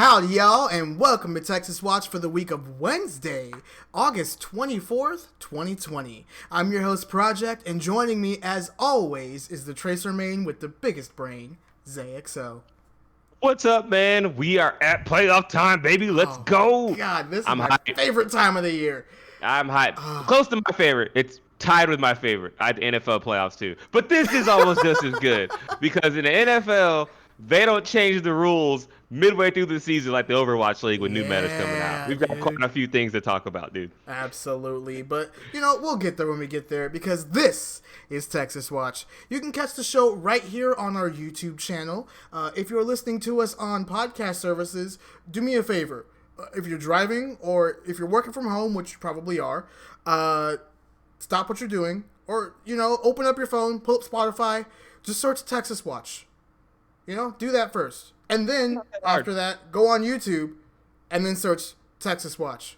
Howdy, y'all, and welcome to Texas Watch for the week of Wednesday, August 24th, 2020. I'm your host, Project, and joining me, as always, is the Tracer main with the biggest brain, Zay. What's up, man? We are at playoff time, baby. Let's Oh, go. God, this is I'm my hyped. favorite time of the year. I'm hyped. Close to my favorite. It's tied with my favorite. I had the NFL playoffs too. But this is almost just as good because in the NFL, they don't change the rules midway through the season like the Overwatch League when new meta's coming out. Yeah, We've got quite dude. a few things to talk about, dude. Absolutely. But, we'll get there when we get there because this is Texas Watch. You can catch the show right here on our YouTube channel. If you're listening to us on podcast services, do me a favor. If you're driving or if you're working from home, which you probably are, stop what you're doing or, open up your phone, pull up Spotify, just search Texas Watch. Do that first. And then after that, go on YouTube and then search Texas Watch.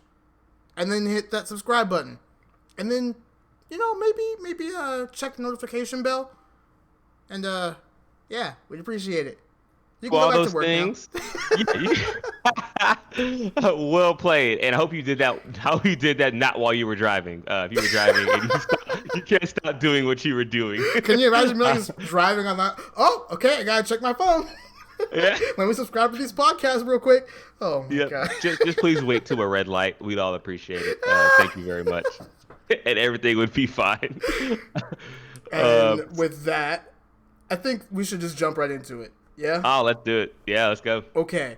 And then hit that subscribe button. And then, maybe check the notification bell. And, yeah, we'd appreciate it. You can All go back those to work things. Well played, and I hope you did that. How you did that not while you were driving. If you were driving, and you can't stop doing what you were doing. Can you imagine me just driving on that? Oh, okay, I gotta check my phone. Yeah. Let me subscribe to these podcasts real quick. Oh my god. Just please wait to a red light. We'd all appreciate it. Thank you very much, and everything would be fine. And with that, I think we should just jump right into it. Yeah? Oh, let's do it. Yeah, let's go. Okay.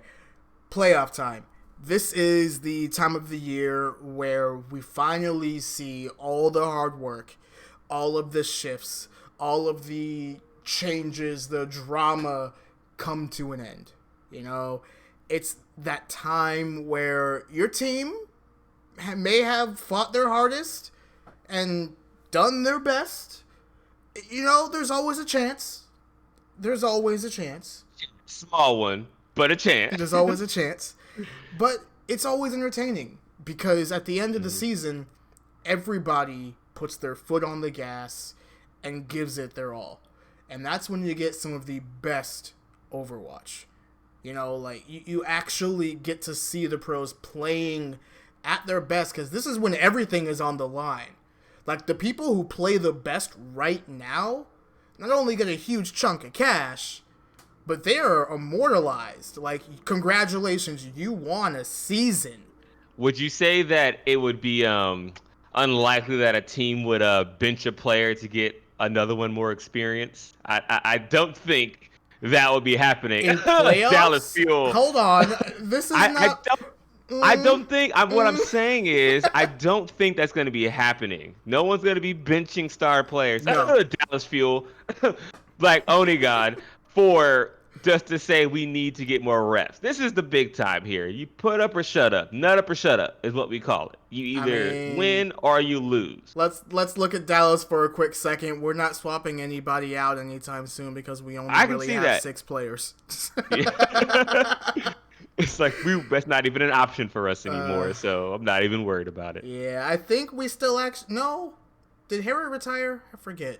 Playoff time. This is the time of the year where we finally see all the hard work, all of the shifts, all of the changes, the drama come to an end. It's that time where your team may have fought their hardest and done their best. There's always a chance. There's always a chance. Small one, but a chance. There's always a chance. But it's always entertaining because at the end of the season, everybody puts their foot on the gas and gives it their all. And that's when you get some of the best Overwatch. You actually get to see the pros playing at their best because this is when everything is on the line. Like, the people who play the best right now not only get a huge chunk of cash, but they are immortalized. Like, congratulations, you won a season. Would you say that it would be unlikely that a team would bench a player to get another one more experience? I don't think that would be happening. In playoffs? Dallas Fuel. Hold on. This is not... I don't think. What I'm saying is, I don't think that's going to be happening. No one's going to be benching star players. No. I don't know Dallas Fuel, like Onigon, for just to say we need to get more reps. This is the big time here. You put up or shut up. Nut up or shut up is what we call it. You either win or you lose. Let's look at Dallas for a quick second. We're not swapping anybody out anytime soon because we only really have 6 players. It's like that's not even an option for us anymore, so I'm not even worried about it. Yeah, I think we still actually... No. Did Harry retire? I forget.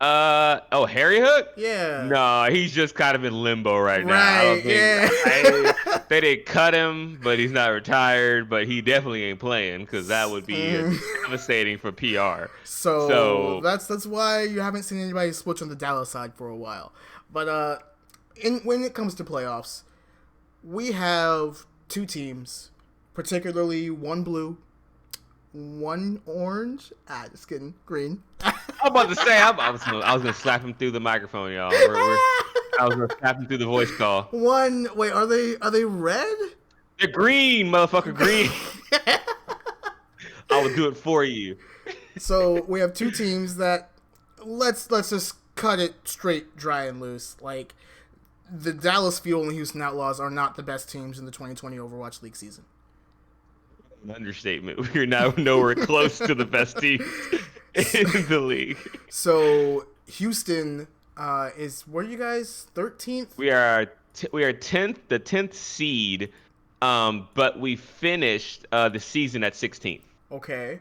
Harry Hook? Yeah. No, he's just kind of in limbo right now. Right, They didn't cut him, but he's not retired, but he definitely ain't playing because that would be devastating for PR. So that's why you haven't seen anybody switch on the Dallas side for a while. But when it comes to playoffs, we have 2 teams, particularly one blue, one orange. Just kidding, green. I'm about to say I was gonna slap him through the microphone, y'all. I was gonna slap him through the voice call. Wait, are they red? They're green, motherfucker, green. I will do it for you. So we have 2 teams that let's just cut it straight, dry and loose. Like, the Dallas Fuel and the Houston Outlaws are not the best teams in the 2020 Overwatch League season. An understatement. We're now nowhere close to the best teams in the league. So Houston is, where are you guys? 13th? We are 10th, the 10th seed, but we finished the season at 16th. Okay.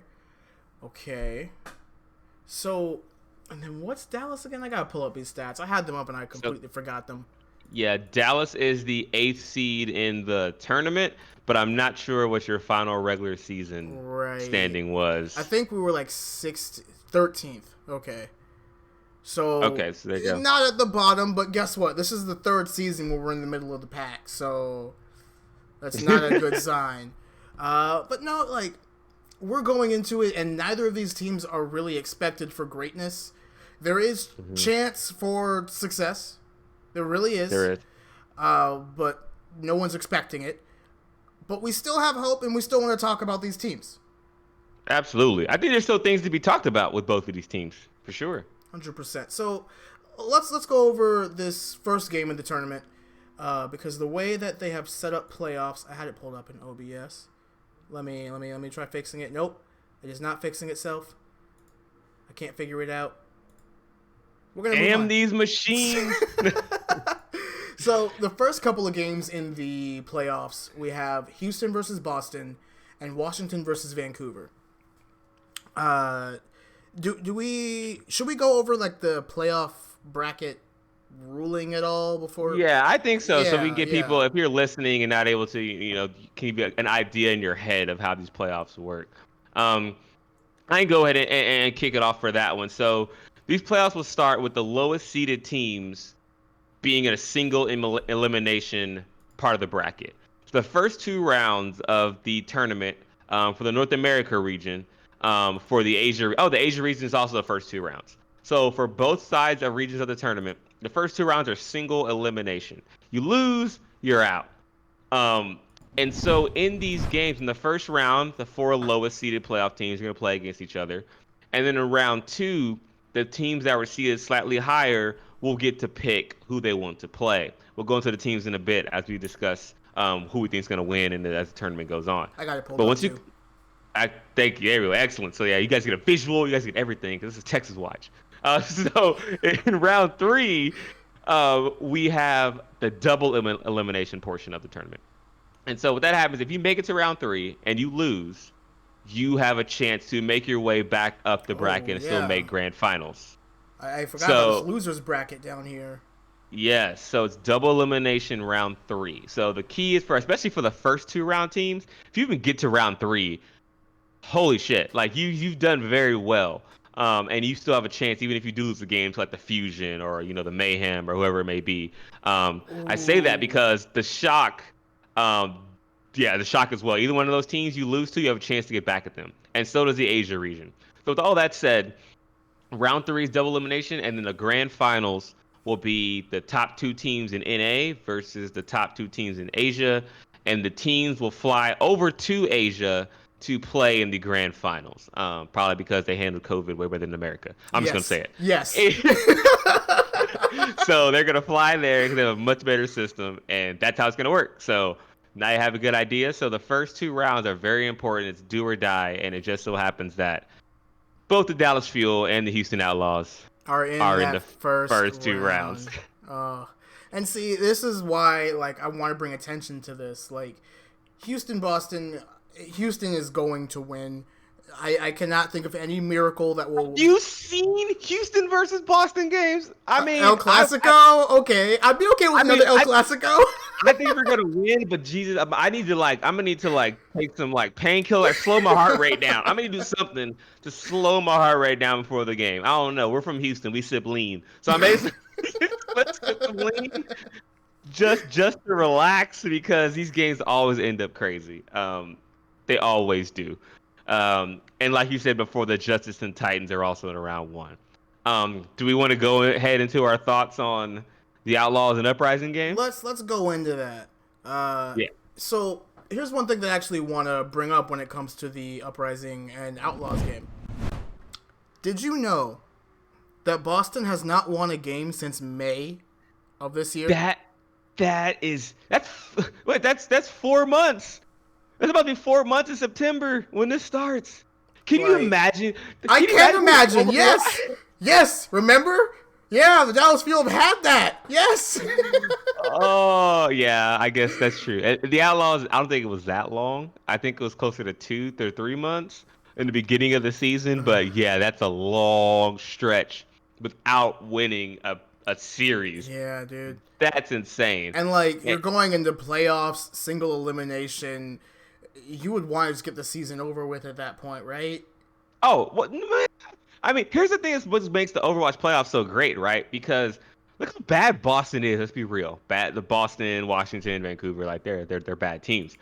So And then what's Dallas again? I gotta pull up these stats. I had them up and I completely forgot them. Yeah, Dallas is the 8th seed in the tournament, but I'm not sure what your final regular season Right. standing I was. think we were like 13th. Okay. So Okay, so there you go. not at the bottom, but guess what? This is the third season where we're in the middle of the pack, so that's not a good sign. But no, like we're going into it, and neither of these teams are really expected for greatness. There is Mhm. chance for success. There really is, There is. but no one's expecting it. But we still have hope, and we still want to talk about these teams. Absolutely. I think there's still things to be talked about with both of these teams, for sure. 100%. So let's go over this first game of the tournament because the way that they have set up playoffs, I had it pulled up in OBS. Let me try fixing it. Nope, it is not fixing itself. I can't figure it out. We're gonna move Damn on. these machines. So the first couple of games in the playoffs, we have Houston versus Boston and Washington versus Vancouver. Uh, do we should we go over like the playoff bracket ruling at all before? Yeah, I think so. So we can Yeah, get people, yeah. if you're listening and not able to, can give you an idea in your head of how these playoffs work. Um, I can go ahead and kick it off for that one. So these playoffs will start with the lowest seeded teams being in a single elimination part of the bracket. So the first two rounds of the tournament for the North America region, for the Asia region is also the first two rounds. So for both sides of regions of the tournament, the first two rounds are single elimination. You lose, you're out. Um, and so in these games, in the first round, the four lowest seeded playoff teams are going to play against each other. And then in round two, the teams that were seeded slightly higher will get to pick who they want to play. We'll go into the teams in a bit as we discuss who we think is going to win and as the tournament goes on. I got it pulled But up once you, too. I thank you, everyone, excellent. So yeah, you guys get a visual, you guys get everything. 'Cause this is Texas Watch. So in round three, we have the double elimination portion of the tournament. And so what that happens, if you make it to round three and you lose, you have a chance to make your way back up the Oh bracket and still yeah, make grand finals. I forgot about this So losers bracket down here. yes, so it's double elimination round three. So the key is especially for the first two round teams, if you even get to round three, holy shit, like you've done very well. And you still have a chance, even if you do lose the game to like the Fusion or the Mayhem or whoever it may be. I say that Ooh, because the Shock, um, yeah, the Shock as well. Either one of those teams you lose to, you have a chance to get back at them, and so does the Asia region. So with all that said, round three is double elimination, and then the grand finals will be the top two teams in NA versus the top two teams in Asia, and the teams will fly over to Asia to play in the grand finals. Probably because they handled COVID way better than America. I'm just gonna yes, say yes. it. So they're gonna fly there because they have a much better system, and that's how it's gonna work. So now you have a good idea. So the first two rounds are very important. It's do or die, and it just so happens that both the Dallas Fuel and the Houston Outlaws Are in are in that the first first two rounds. round. And see, this is why like I want to bring attention to this. Like Houston, Boston, Houston is going to win. I cannot think of any miracle that will. You seen Houston versus Boston games? I El mean, Clasico, okay, I'd be okay with I mean, another El Clasico. I think we're gonna win, but Jesus, I need to I'm gonna need to take some painkiller, slow my heart rate down. I'm gonna do something to slow my heart rate down before the game. I don't know. We're from Houston. We sip lean, so I may let's get some lean just to relax because these games always end up crazy. They always do. And like you said before, the Justice and Titans are also in round one. Do we want to go ahead into our thoughts on the Outlaws and Uprising game? Let's go into that. Uh, Yeah. so here's one thing that I actually want to bring up when it comes to the Uprising and Outlaws game. Did you know that Boston has not won a game since May of this year? That's wait, that's 4 months. That's about to be 4 months in September when this starts. Can you Like, imagine? I Can you can imagine? imagine. Yes, yes. Remember? Yeah, the Dallas Fuel had that. Yes. Oh yeah, I guess that's true. The Outlaws, I don't think it was that long. I think it was closer to 2 or 3 months in the beginning of the season. But yeah, that's a long stretch without winning a series. Yeah, dude. That's insane. And like And, you're going into playoffs, single elimination. You would want to just get the season over with at that point, right? oh, what? I mean, here's the thing: is what makes the Overwatch playoffs so great, right? Because look how bad Boston is. Let's be real. Bad. The Boston, Washington, Vancouver, like they're bad teams.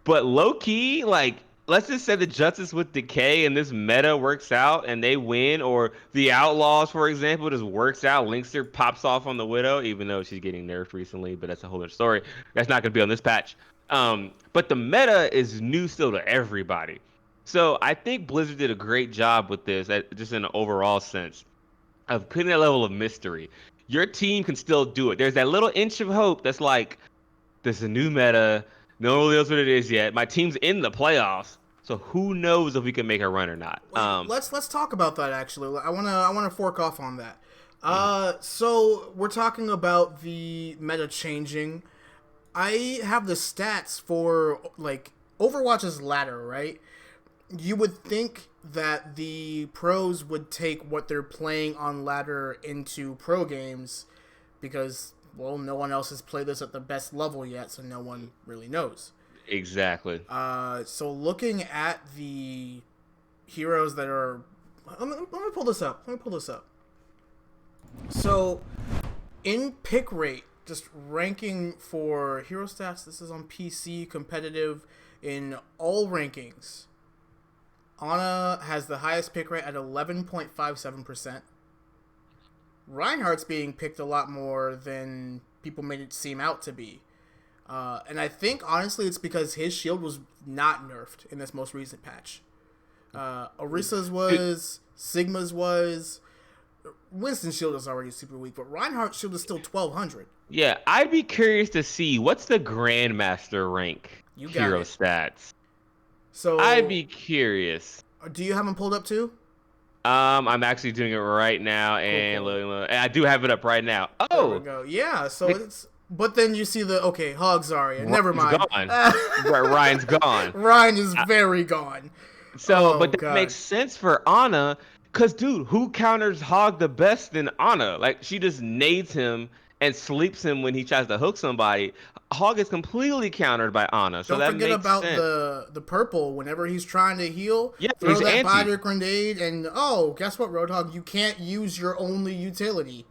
But low key, like let's just say the Justice with Decay and this meta works out and they win, or the Outlaws, for example, just works out. Linkster pops off on the Widow, even though she's getting nerfed recently, but that's a whole other story. That's not gonna be on this patch. But the meta is new still to everybody. So I think Blizzard did a great job with this, just in an overall sense, of putting that level of mystery. Your team can still do it. There's that little inch of hope that's like, there's a new meta. No one really knows what it is yet. My team's in the playoffs, so who knows if we can make a run or not? Let's talk about that actually. I wanna fork off on that. So we're talking about the meta changing. I have the stats for like Overwatch's ladder, right? You would think that the pros would take what they're playing on ladder into pro games because, well, no one else has played this at the best level yet, so no one really knows. Exactly. So looking at the heroes that are... Let me pull this up. So, in pick rate, just ranking for hero stats, this is on PC, competitive, in all rankings. Ana has the highest pick rate at 11.57%. Reinhardt's being picked a lot more than people made it seem out to be. And I think, honestly, it's because his shield was not nerfed in this most recent patch. Orisa's was, Sigma's was, Winston's shield is already super weak, but Reinhardt's shield is still 1200. Yeah, I'd be curious to see what's the Grandmaster rank hero stats. So I'd be curious. Do you have them pulled up too? I'm actually doing it right now, and, and I do have it up right now. Oh, there we go. Yeah, so it's... But then you see Hog Zarya. Never mind. Gone. Ryan's gone. Ryan is very gone. So, but that makes sense for Ana, because, dude, who counters Hog the best than Ana? Like, she just nades him and sleeps him when he tries to hook somebody. Hog is completely countered by Ana, so Don't that makes forget about sense. the purple. Whenever he's trying to heal, yeah, throw that body grenade, and guess what, Roadhog? You can't use your only utility.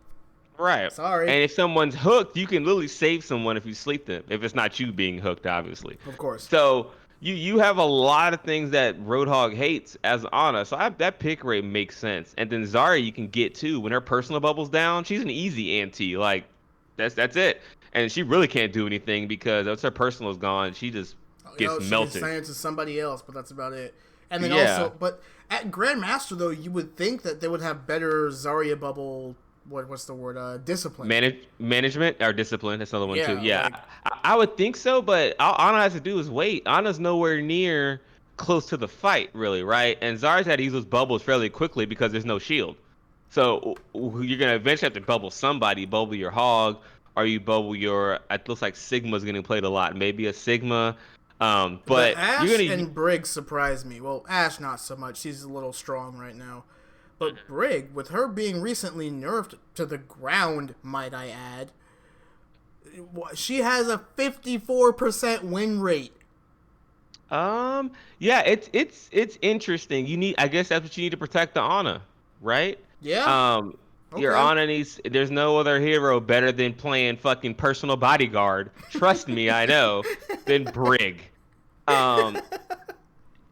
Right. Sorry. And if someone's hooked, you can literally save someone if you sleep them. If it's not you being hooked, obviously. Of course. So you have a lot of things that Roadhog hates as Ana. So that pick rate makes sense. And then Zarya you can get too. When her personal bubble's down, she's an easy anti. Like that's it. And she really can't do anything because once her personal's gone, she just gets melted. She can send it to somebody else, but that's about it. And then also, but at Grandmaster though, you would think that they would have better Zarya bubble. What's the word? Discipline. Management or discipline. That's another one too. Yeah, like, I would think so, but all Ana has to do is wait. Ana's nowhere near close to the fight, really, right? And Zarya's had to use those bubbles fairly quickly because there's no shield. So you're gonna eventually have to bubble somebody. Bubble your Hog, or you bubble your. It looks like Sigma's getting played a lot. Maybe a Sigma. But Ashe you're gonna and Brig surprise me. Well, Ashe not so much. She's a little strong right now. But Brig, with her being recently nerfed to the ground, might I add, she has a 54% win rate. Yeah, it's interesting. I guess that's what you need to protect the Ana, right? Yeah. Your Ana needs. There's no other hero better than playing fucking personal bodyguard. Trust me, I know. Than Brig.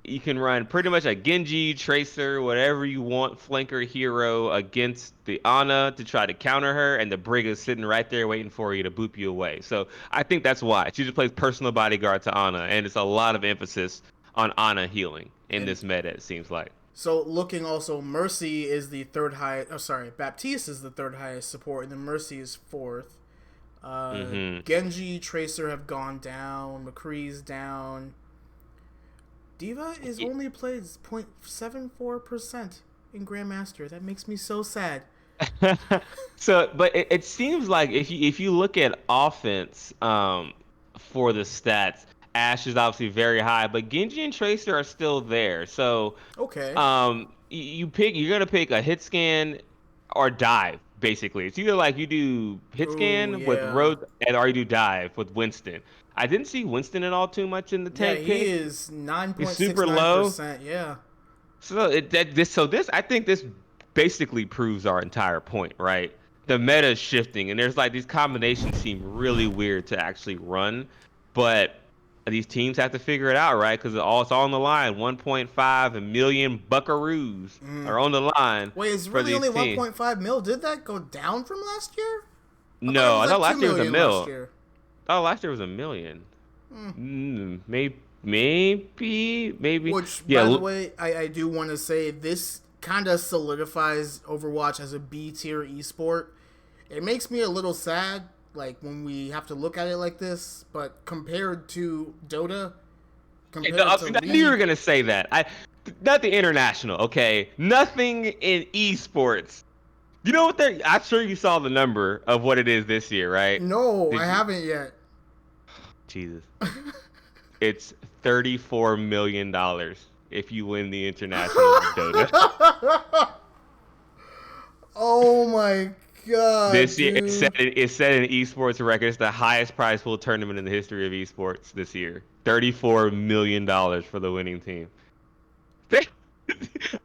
You can run pretty much a Genji, Tracer, whatever you want, flanker hero against the Ana to try to counter her, and the Brig is sitting right there waiting for you to boop you away. So I think that's why. She just plays personal bodyguard to Ana, and it's a lot of emphasis on Ana healing in this meta, it seems like. So looking also, Mercy is the third highest. Oh, sorry, Baptiste is the third highest support, and then Mercy is fourth. Genji, Tracer have gone down. McCree's down. D.Va is only played 0.74% in Grandmaster. That makes me so sad. So, but it seems like if you look at offense for the stats, Ashe is obviously very high, but Genji and Tracer are still there. So okay, you're gonna pick a hit scan or dive. basically. It's either like you do hit Ooh, scan with yeah. Road, or you do dive with Winston. I didn't see Winston at all too much in the Yeah, tank he pick. is He's super low. 9.69%. Yeah. So this I think this basically proves our entire point, right? The meta is shifting, and there's like these combinations seem really weird to actually run, but these teams have to figure it out, right? Because it's all on the line. 1.5 million buckaroos are on the line Wait, it's for really these only teams. 1.5 mil? Did that go down from last year? I thought it No, was I thought like 2 last year was a million last mil. year. Oh, last year was a million. Maybe. Which, Yeah, by the way, I do want to say this kind of solidifies Overwatch as a B tier esport. It makes me a little sad, like when we have to look at it like this. But compared to Dota, compared to I knew you were League, gonna say that. Not the international, okay? Nothing in esports. You know what they're? I'm sure you saw the number of what it is this year, right? no, I Did you? haven't yet. Jesus, it's $34 million if you win the internationals of Dota. Oh my god, This year, dude. it set an esports record. It's the highest prize pool tournament in the history of esports this year. $34 million for the winning team.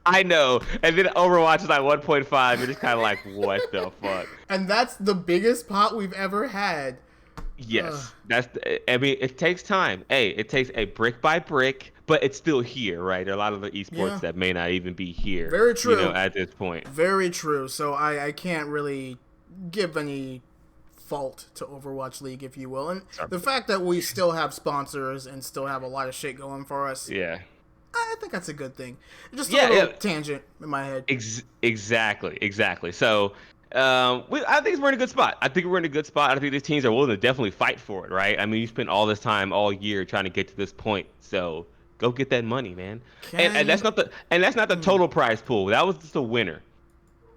I know. And then Overwatch is like 1.5. You're just kind of like, what the fuck? And that's the biggest pot we've ever had. Ugh. Yes, I mean, it takes time. Hey, it takes a brick by brick, but it's still here, right? There are a lot of the esports Yeah. that may not even be here, Very true. at this point. Very true. So I can't really give any fault to Overwatch League, if you will. And the fact that we still have sponsors and still have a lot of shit going for us, Yeah. I think that's a good thing. Just a Yeah, little yeah. tangent in my head. Exactly. So, I think we're in a good spot. I think we're in a good spot. I think these teams are willing to definitely fight for it, right? I mean, you spent all this time, all year, trying to get to this point. So go get that money, man. And that's not the total prize pool. That was just the winner.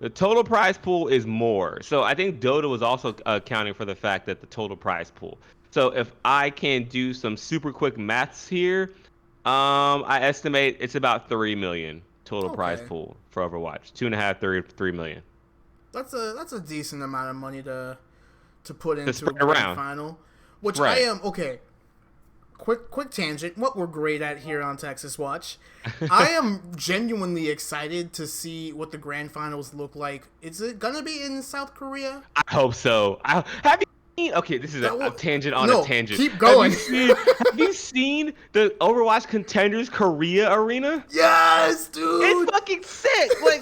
The total prize pool is more. So I think Dota was also accounting for the fact that the total prize pool. So if I can do some super quick maths here, I estimate it's about 3 million total prize Okay. pool for Overwatch. 2.5, 3 million That's a decent amount of money to put to into a spread grand around. final. Which I Right. am okay. Quick tangent. What we're great at here on Texas Watch. I am genuinely excited to see what the grand finals look like. Is it gonna be in South Korea? I hope so. Have you seen? Okay, this is a tangent on No, a tangent. keep going. Have you seen the Overwatch Contenders Korea arena? Yes, dude. It's fucking sick. Like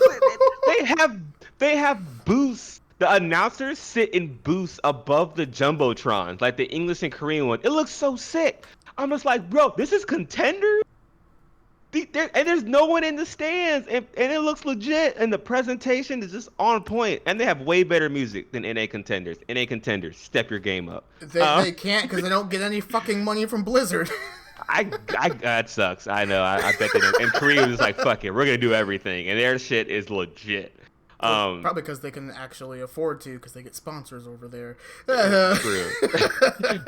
they have booths. The announcers sit in booths above the jumbotrons, like the English and Korean one. It looks so sick. I'm just like, bro, this is Contenders. And there's no one in the stands, and it looks legit, and the presentation is just on point, and they have way better music than NA Contenders. NA Contenders, step your game up. They can't because they don't get any fucking money from Blizzard. That sucks. I know. I bet they don't. And Korea was just like, fuck it, we're gonna do everything, and their shit is legit. Probably because they can actually afford to, because they get sponsors over there. True.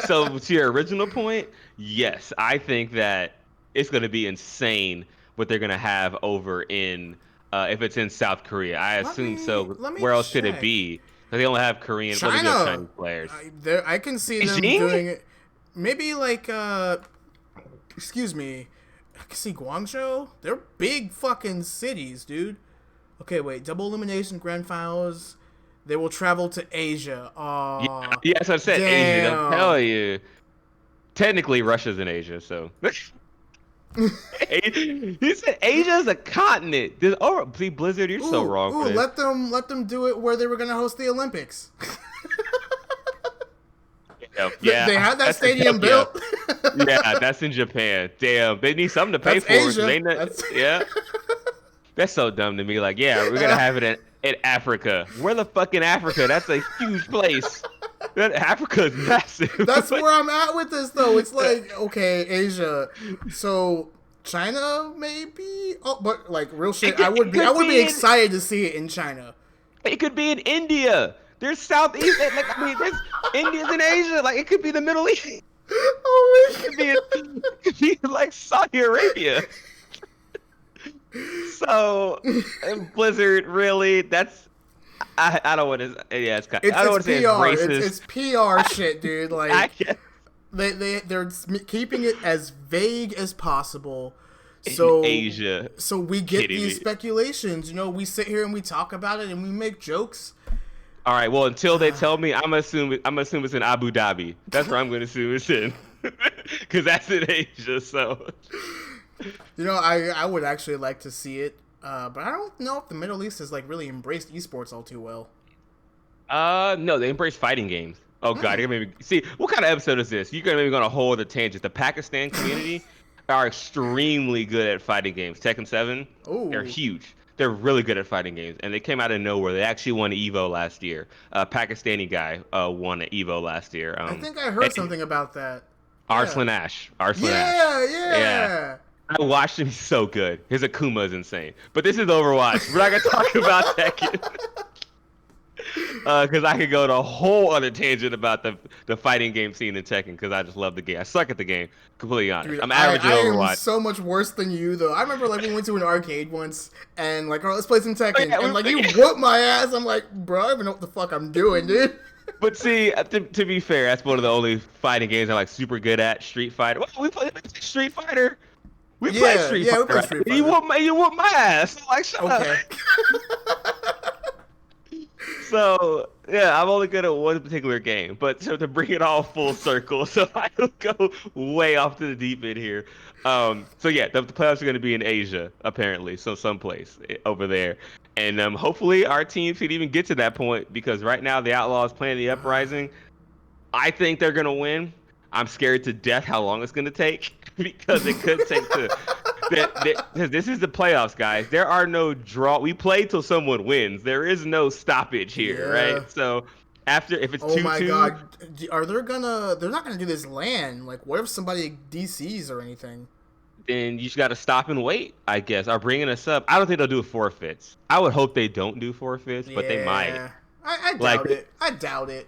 So to your original point, yes, I think that it's going to be insane what they're going to have over in if it's in South Korea. I assume so. let me Where else could it check. be? They only have Korean. Well, they do have Chinese players. I can see them Beijing? doing it. Maybe like excuse me. I can see Guangzhou. They're big fucking cities, dude. Okay, wait. Double elimination grand finals. They will travel to Asia. Yeah, that's what I said. Asia. They'll damn. tell you. Technically, Russia's in Asia, so. He said Asia is a continent. See, Blizzard, you're so wrong. For this. Let them do it where they were gonna host the Olympics. Yeah, They had that that's stadium Tokyo. built. Yeah, that's in Japan. Damn, they need something to pay That's for. Asia. They not, That's- yeah, that's so dumb to me. Like, yeah, we're gonna have it in Africa. Where the fuck in Africa? That's a huge place. Africa is massive. That's where I'm at with this, though. It's like, okay, Asia, so China maybe. Oh, but like real shit, I would be excited to see it in China. It could be in India. There's Southeast. Like, I mean, there's India's in Asia. Like, it could be the Middle East. Oh my It could be like Saudi Arabia. So, and Blizzard, really, that's I don't want to. Yeah, it's kind. I don't want It's to say it's PR. racist. It's PR shit, dude. I Like guess they're keeping it as vague as possible. in So Asia. we get Kidding these me. speculations. You know, we sit here and we talk about it and we make jokes. All right. Well, until they tell me, I'm assuming it's in Abu Dhabi. That's where I'm going to assume it's in, because that's in Asia. So You know, I would actually like to see it, but I don't know if the Middle East has like really embraced esports all too well. no, they embrace fighting games. Oh God, you're maybe see what kind of episode is this? You're gonna maybe gonna hold a tangent. The Pakistan community are extremely good at fighting games. Tekken 7, they're Oh, huge. They're really good at fighting games, and they came out of nowhere. They actually won Evo last year. A Pakistani guy won an Evo last year. I think I heard And something about that. Yeah, Arslan Ash. Arslan Ash. yeah, Yeah. yeah. I watched him. He's so good. His Akuma is insane. But this is Overwatch. We're not gonna talk about Tekken. Because I could go to a whole other tangent about the fighting game scene in Tekken, because I just love the game. I suck at the game, completely honest. Dude, I'm average at I am Overwatch. so much worse than you, though. I remember, like, we went to an arcade once, and, like, oh, let's play some Tekken. yeah, And, like, you whooped my ass. I'm like, bro, I don't even know what the fuck I'm doing, dude. But see, to be fair, that's one of the only fighting games I'm like super good at. Street Fighter. Well, we play Street Fighter. We play Yeah, Street yeah, we Fighter. play Right? Street You Fighter. whoop my ass. I'm like, shut up. Okay. So yeah, I'm only good at one particular game, but so to bring it all full circle, so I don't go way off to the deep end here. So yeah, the playoffs are going to be in Asia apparently, so someplace over there, and hopefully our team could even get to that point, because right now the Outlaws playing the Uprising. I think they're going to win. I'm scared to death how long it's going to take, because it could take to. Because this is the playoffs, guys. There are no draw. We play till someone wins. There is no stoppage here, Yeah. right? So if it's 2-2, Oh my god. They're not gonna do this LAN. Like, what if somebody DCs or anything? then you just got to stop and wait, I guess. Or bringing us up. I don't think they'll do forfeits. I would hope they don't do forfeits, but they might. Yeah. I Like, doubt it. I doubt it.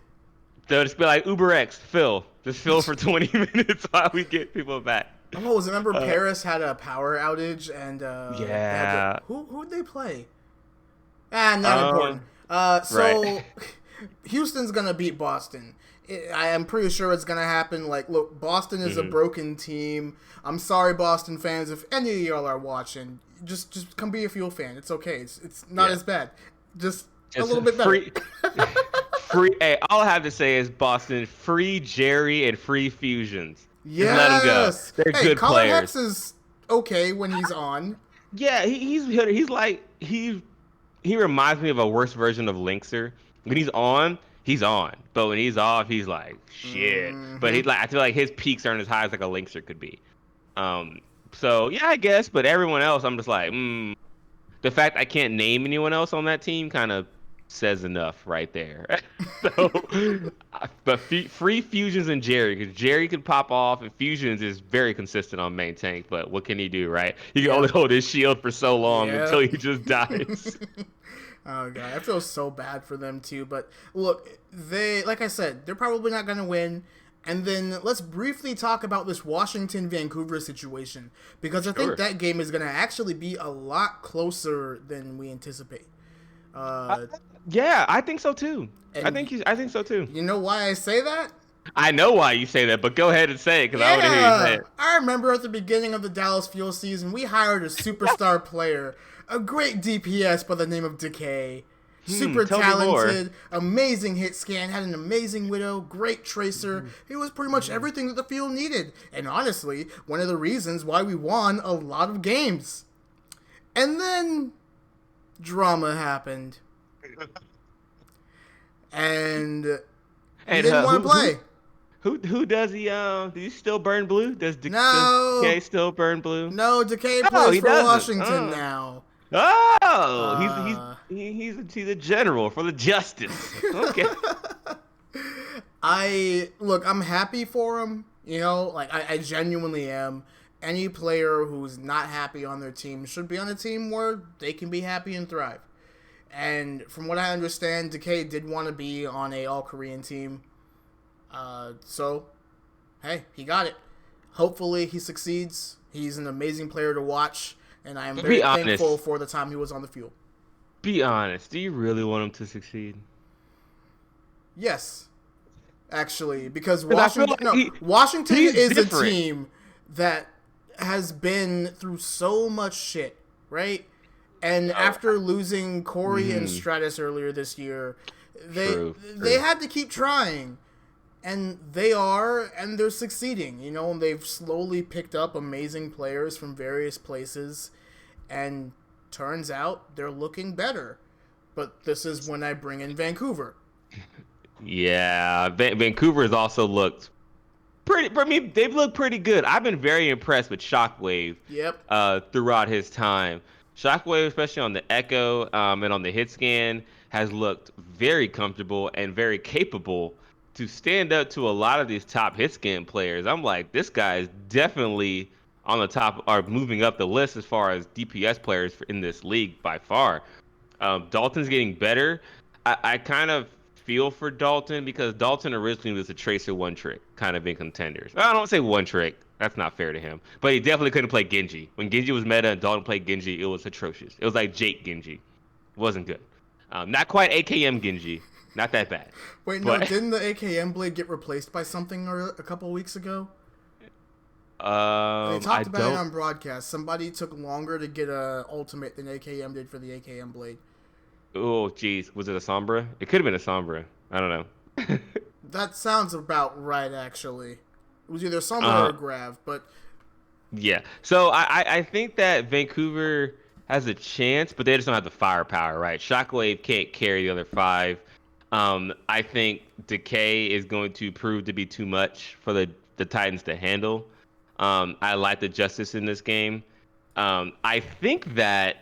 they'll just be like, Uber X, Phil. Just Phil for 20 minutes while we get people back. Oh, remember Paris had a power outage and they had Yeah. who'd they play? Not important. So right. Houston's gonna beat Boston. I am pretty sure it's gonna happen. Like, look, Boston is a broken team. I'm sorry, Boston fans, if any of y'all are watching. Just come be a Fuel fan. It's okay. It's not as bad. Just a little bit better. Free. Hey, all I have to say is Boston, free Jerry and free Fusions. Yes. Just let them go. They're good Colin players. Hex is okay when he's on. Yeah, he's like he reminds me of a worse version of Linkser. When he's on, he's on, but when he's off, he's like shit. But he's like, I feel like his peaks aren't as high as like a Linkser could be. So yeah, I guess. But everyone else, I'm just like, the fact I can't name anyone else on that team kind of says enough right there. So, but free Fusions and Jerry, because Jerry can pop off, and Fusions is very consistent on main tank. But what can he do, right? He can only hold his shield for so long until he just dies. Oh god, I feel so bad for them too. But look, like I said, they're probably not gonna win. And then let's briefly talk about this Washington-Vancouver situation, because I think that game is gonna actually be a lot closer than we anticipate. Yeah, I think so too. I think so too. You know why I say that? I know why you say that, but go ahead and say it, because I want to hear you say it. I remember at the beginning of the Dallas Fuel season, we hired a superstar player, a great DPS by the name of Decay. Super talented, amazing hit scan, had an amazing Widow, great Tracer. He was pretty much everything that the field needed. And honestly, one of the reasons why we won a lot of games. And then drama happened. And he didn't want to play. Who does he do you still burn blue? Does No. still burn blue? No, Decay plays for doesn't. Washington now. Oh, he's a general for the Justice. Okay. I'm happy for him. You know, like I genuinely am. Any player who's not happy on their team should be on a team where they can be happy and thrive. And from what I understand, Decay did want to be on a all-Korean team. So, hey, he got it. Hopefully he succeeds. He's an amazing player to watch, and I am very thankful for the time he was on the field. Be honest. Do you really want him to succeed? Yes, actually, because Because I feel like Washington he's is a different. team that has been through so much shit, right? And Oh, after losing Corey and mm-hmm. Stratus earlier this year, they True. they True. had to keep trying, and they are, and they're succeeding. You know, and they've slowly picked up amazing players from various places, and turns out they're looking better. But this is when I bring in Vancouver. Yeah, Vancouver has also looked pretty. I mean, they've looked pretty good. I've been very impressed with Shockwave Yep. throughout his time. Shockwave, especially on the Echo and on the hit scan, has looked very comfortable and very capable to stand up to a lot of these top hit scan players. I'm like, this guy is definitely on the top or moving up the list as far as DPS players in this league by far. Dalton's getting better. I kind of feel for Dalton because Dalton originally was a Tracer one trick, kind of in contenders. I don't say one trick. That's not fair to him. But he definitely couldn't play Genji. When Genji was meta and Dalton played Genji, it was atrocious. It was like Jake Genji. It wasn't good. Not quite AKM Genji. Not that bad. Wait, no, But didn't the AKM blade get replaced by something a couple weeks ago? They I talked about it don't. on broadcast. Somebody took longer to get a ultimate than AKM did for the AKM blade. Oh, geez. Was it a Sombra? It could have been a Sombra. I don't know. That sounds about right, actually. It was either Sombra uh, or Grav, but Yeah. So I think that Vancouver has a chance, but they just don't have the firepower, right? Shockwave can't carry the other five. I think Decay is going to prove to be too much for the Titans to handle. I like the justice in this game. I think that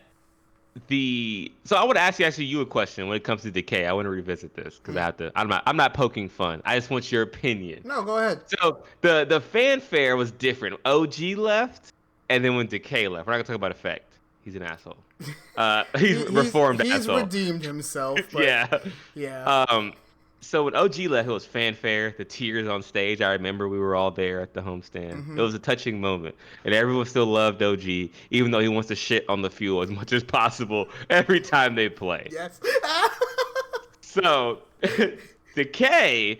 I want to ask you a question when it comes to Decay. I want to revisit this because I have to. I'm not poking fun. I just want your opinion. no, go ahead. So the fanfare was different. OG left, and then when Decay left, we're not gonna talk about Effect. He's an asshole. He's reformed He's asshole. redeemed himself, but Yeah. yeah. Um. So when OG left, it was fanfare, the tears on stage. I remember we were all there at the homestand. It was a touching moment, and everyone still loved OG, even though he wants to shit on the fuel as much as possible every time they play. Yes. So Decay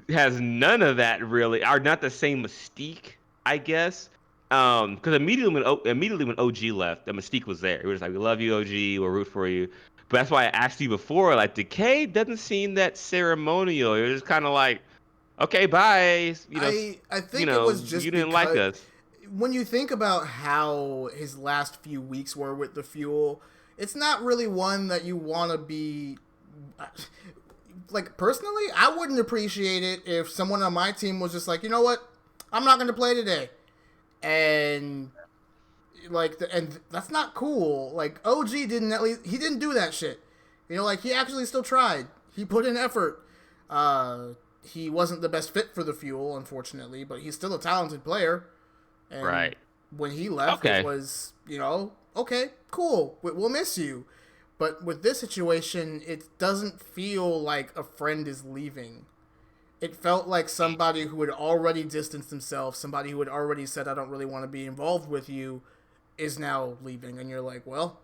has none of that really, are not the same mystique, I guess. Because immediately when OG left, the mystique was there. It was like, we love you, OG, we'll root for you. But that's why I asked you before, like, Decay doesn't seem that ceremonial. It was just kind of like, okay, bye. I think it was You just didn't like because us. when you think about how his last few weeks were with the fuel, it's not really one that you want to be. Like, personally, I wouldn't appreciate it if someone on my team was just like, you know what, I'm not going to play today, and and that's not cool. Like, OG didn't, at least he didn't do that shit. You know, like, he actually still tried. He put in effort. He wasn't the best fit for the fuel, unfortunately, but he's still a talented player. And Right. when he left, it Okay. was, okay, cool, we'll miss you. But with this situation, it doesn't feel like a friend is leaving. It felt like somebody who had already distanced himself, somebody who had already said, I don't really want to be involved with you, is now leaving. And you're like, well,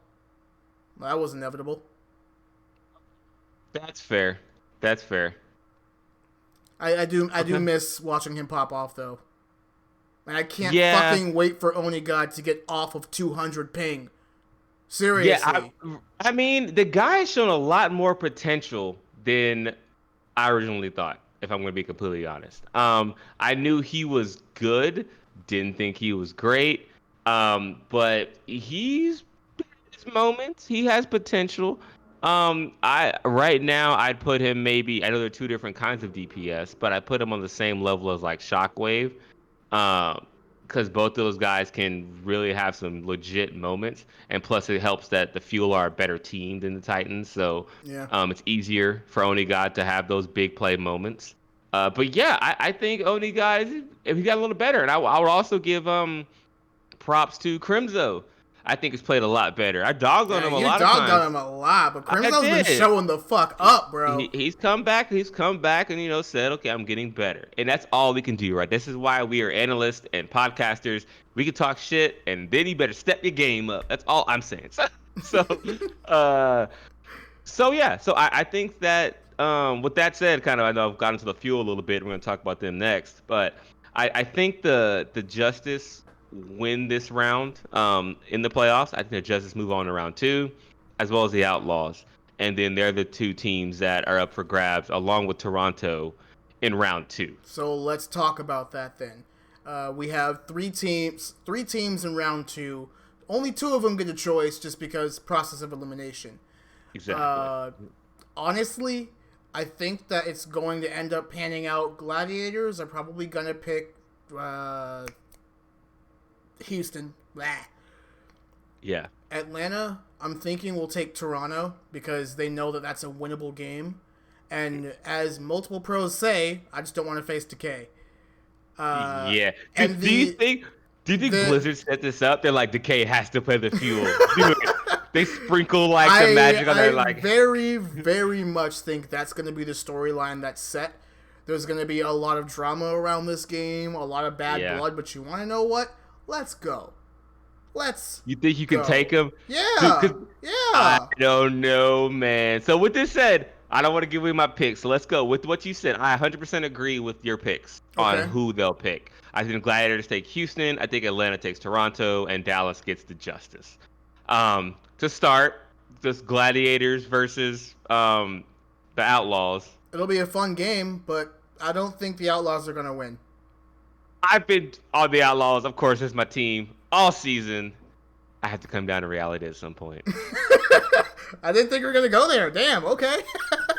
that was inevitable. That's fair. That's fair. I do Okay. miss watching him pop off, though. And I can't Yeah. fucking wait for Onigod to get off of 200 ping. Yeah, Seriously. I mean, the guy has shown a lot more potential than I originally thought, if I'm going to be completely honest. I knew he was good, didn't think he was great, but he's his moments. He has potential. I right now I'd put him maybe. I know there are two different kinds of DPS, but I put him on the same level as like Shockwave. Um, because both those guys can really have some legit moments, and plus it helps that the Fuel are a better team than the Titans, so Yeah. it's easier for Onigod to have those big play moments. But yeah, I think Onigod, if he got a little better, and I would also give props to Crimzo. I think he's played a lot better. I dogged on Yeah, him a you lot of dogged on times. him a lot, but I Crimson's been did. showing the fuck up, bro. He's come back. He's come back and said, okay, I'm getting better, and that's all we can do, right? This is why we are analysts and podcasters. We can talk shit, and then you better step your game up. That's all I'm saying. So, uh, so I think that with that said, kind of I know I've gotten into the fuel a little bit. We're gonna talk about them next, but I think the Justice win this round in the playoffs. I think the Justice move on to round two, as well as the Outlaws, and then they're the two teams that are up for grabs along with Toronto in round two. So let's talk about that then. We have three teams in round two. Only two of them get a choice just because process of elimination. Exactly. Uh, honestly, I think that it's going to end up panning out. Gladiators are probably going to pick Houston. Blah. Yeah. Atlanta, I'm thinking will take Toronto because they know that that's a winnable game. And as multiple pros say, I just don't want to face Decay. Yeah. Do, And do you think the Blizzard set this up? They're like, Decay has to play the fuel. Do it. They sprinkle like the I magic on I there, like very very much think that's going to be the storyline that's set. There's going to be a lot of drama around this game, a lot of bad yeah. blood, but you want to know what? Let's go. Let's You think you can go. take them? Yeah. I Yeah. don't know, man. So with this said, I don't want to give away my picks. So let's go with what you said. I 100% agree with your picks on Okay. who they'll pick. I think Gladiators take Houston. I think Atlanta takes Toronto, and Dallas gets the Justice. To start, just Gladiators versus the Outlaws. It'll be a fun game, but I don't think the Outlaws are going to win. I've been on the Outlaws, of course, as my team all season. I have to come down to reality at some point. I didn't think we were going to go there. Damn, okay.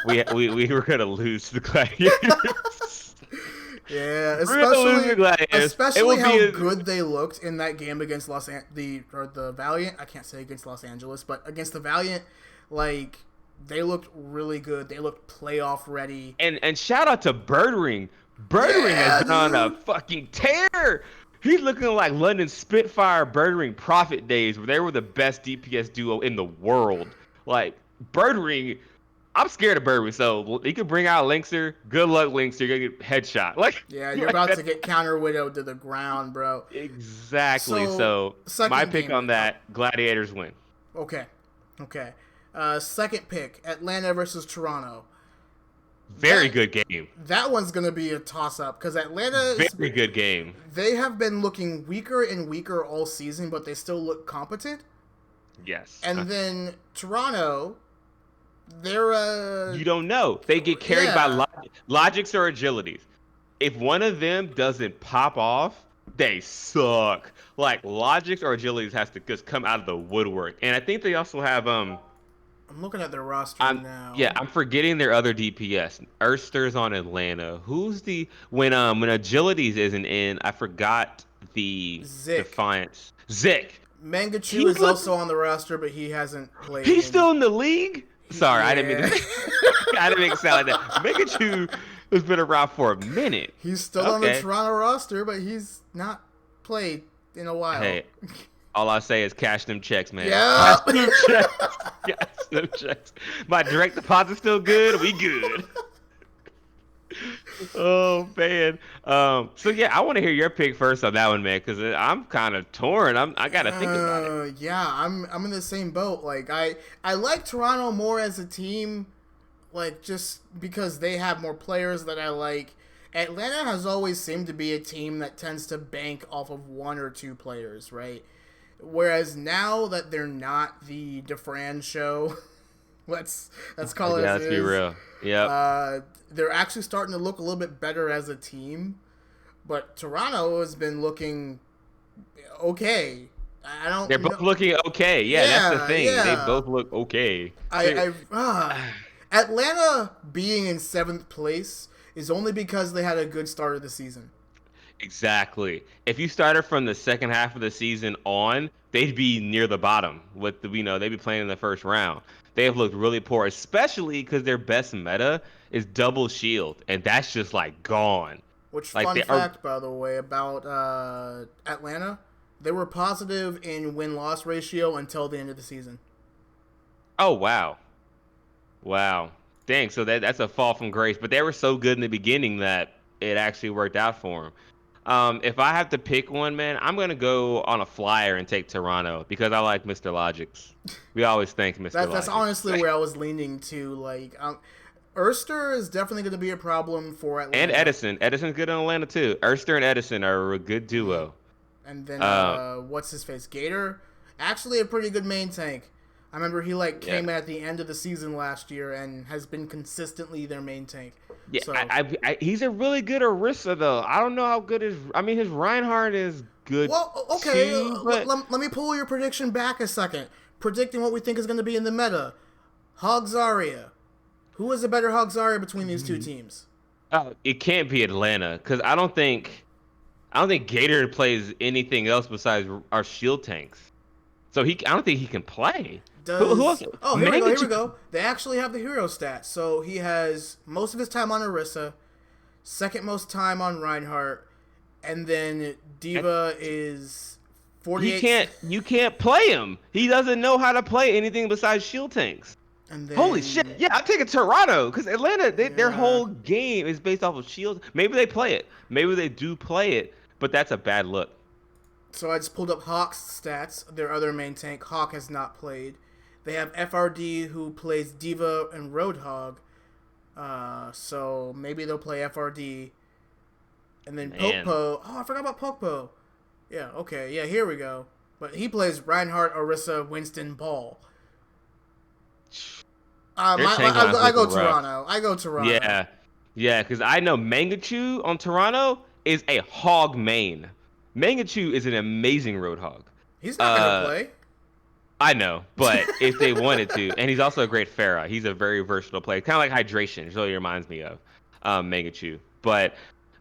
we were gonna lose to the Gladiators. Yeah, We're gonna lose to the Gladiators. especially how good they looked in that game against the Valiant. I can't say against Los Angeles, but against the Valiant, like they looked really good. They looked playoff ready. And shout out to Birdring. Birdring has been on a fucking tear. He's looking like London Spitfire Birdring Profit days, where they were the best DPS duo in the world. Like Birdring, I'm scared of Birdring, so he could bring out Linkster. Good luck, Linkster. You're gonna get headshot. Like Yeah, you're about to get counter widowed to the ground, bro. Exactly. So my pick on that, Gladiators win. Okay. Second pick, Atlanta versus Toronto. Very good game. That one's going to be a toss-up because Atlanta Very good game. They have been looking weaker and weaker all season, but they still look competent. Yes. And then Toronto, they're you don't know. They get carried by logics or agilities. If one of them doesn't pop off, they suck. Like logics or agilities has to just come out of the woodwork. And I think they also have I'm looking at their roster now. Yeah, I'm forgetting their other DPS. Erster's on Atlanta. Who's the when Agilities isn't in? I forgot the Zik. Defiance. Zik. Mangachu is also on the roster, but he hasn't played. He's still in the league. Sorry, Yeah. I didn't mean to. I didn't make it sound like that. Mangachu has been around for a minute. He's still on the Toronto roster, but he's not played in a while. Hey, all I say is cash them checks, man. Yeah. Cash them checks. Cash them checks. My direct deposit's still good. We good. Oh man. So yeah, I want to hear your pick first on that one, man, because I'm kind of torn. I gotta think about it. Yeah, I'm in the same boat. Like I like Toronto more as a team, like just because they have more players that I like. Atlanta has always seemed to be a team that tends to bank off of one or two players, right? Whereas now that they're not the DeFran show, let's call it as it is. Let's be real. Yeah. They're actually starting to look a little bit better as a team, but Toronto has been looking okay. They're both looking okay. Yeah, that's the thing. They both look okay. Atlanta being in 7th place is only because they had a good start of the season. Exactly. If you started from the second half of the season on, they'd be near the bottom. They'd be playing in the first round. They have looked really poor, especially because their best meta is double shield, and that's just like gone. Which like, fun fact, by the way, about Atlanta, they were positive in win-loss ratio until the end of the season. Oh wow, dang! So that's a fall from grace. But they were so good in the beginning that it actually worked out for them. If I have to pick one, man, I'm gonna go on a flyer and take Toronto because I like Mr. Logics. We always thank Mr. That's honestly Logics. where I was leaning to. Like, Erster is definitely going to be a problem for And Atlanta. Edison. Edison's good in Atlanta too. Erster and Edison are a good duo. And then Uh, what's his face? Gator, actually a pretty good main tank. I remember he yeah. came at the end of the season last year and has been consistently their main tank. Yeah, So he's a really good Orisa though. I don't know how good his. I mean, his Reinhardt is good well, okay. too, but Let me pull your prediction back a second. Predicting what we think is going to be in the meta. Hog Zarya. Who is a better Hog Zarya between these two teams? it can't be Atlanta because I don't think Gator plays anything else besides our shield tanks. So I don't think he can play. Who else? Oh, here we go. They actually have the hero stats. So he has most of his time on Orisa, second most time on Reinhardt, and then Diva is 48. You can't play him. He doesn't know how to play anything besides shield tanks. And then, Holy shit! Yeah, I'm taking Toronto because Atlanta, their whole game is based off of shield. Maybe they play it. Maybe they do play it, but that's a bad look. So I just pulled up Hawk's stats. Their other main tank. Hawk has not played. They have FRD who plays Diva and Roadhog. So maybe they'll play FRD. And then Pokepo. Oh, I forgot about Pokepo. Yeah, okay. Yeah, here we go. But he plays Reinhardt, Orisa, Winston, Ball. I go Toronto. I go Toronto. Yeah, because I know Mangachu on Toronto is a hog main. Mangachu is an amazing Roadhog. He's not going to play. I know, but if they wanted to, and he's also a great Pharah. He's a very versatile player, kind of like Hydration. Really reminds me of Mangachu. But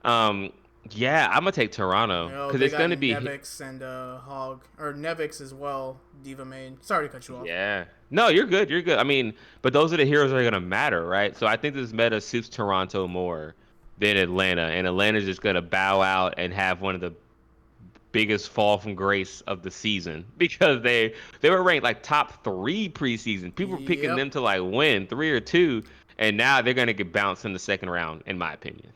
yeah, I'm gonna take Toronto because it's gonna be Nevix and Hog or Nevix as well. Diva main. Sorry to cut you off. Yeah, no, you're good. You're good. I mean, but those are the heroes that are gonna matter, right? So I think this meta suits Toronto more than Atlanta, and Atlanta's just gonna bow out and have one of the biggest fall from grace of the season because they were ranked like top 3 preseason. People were picking them to like win 3 or 2, and now they're gonna get bounced in the second round, in my opinion.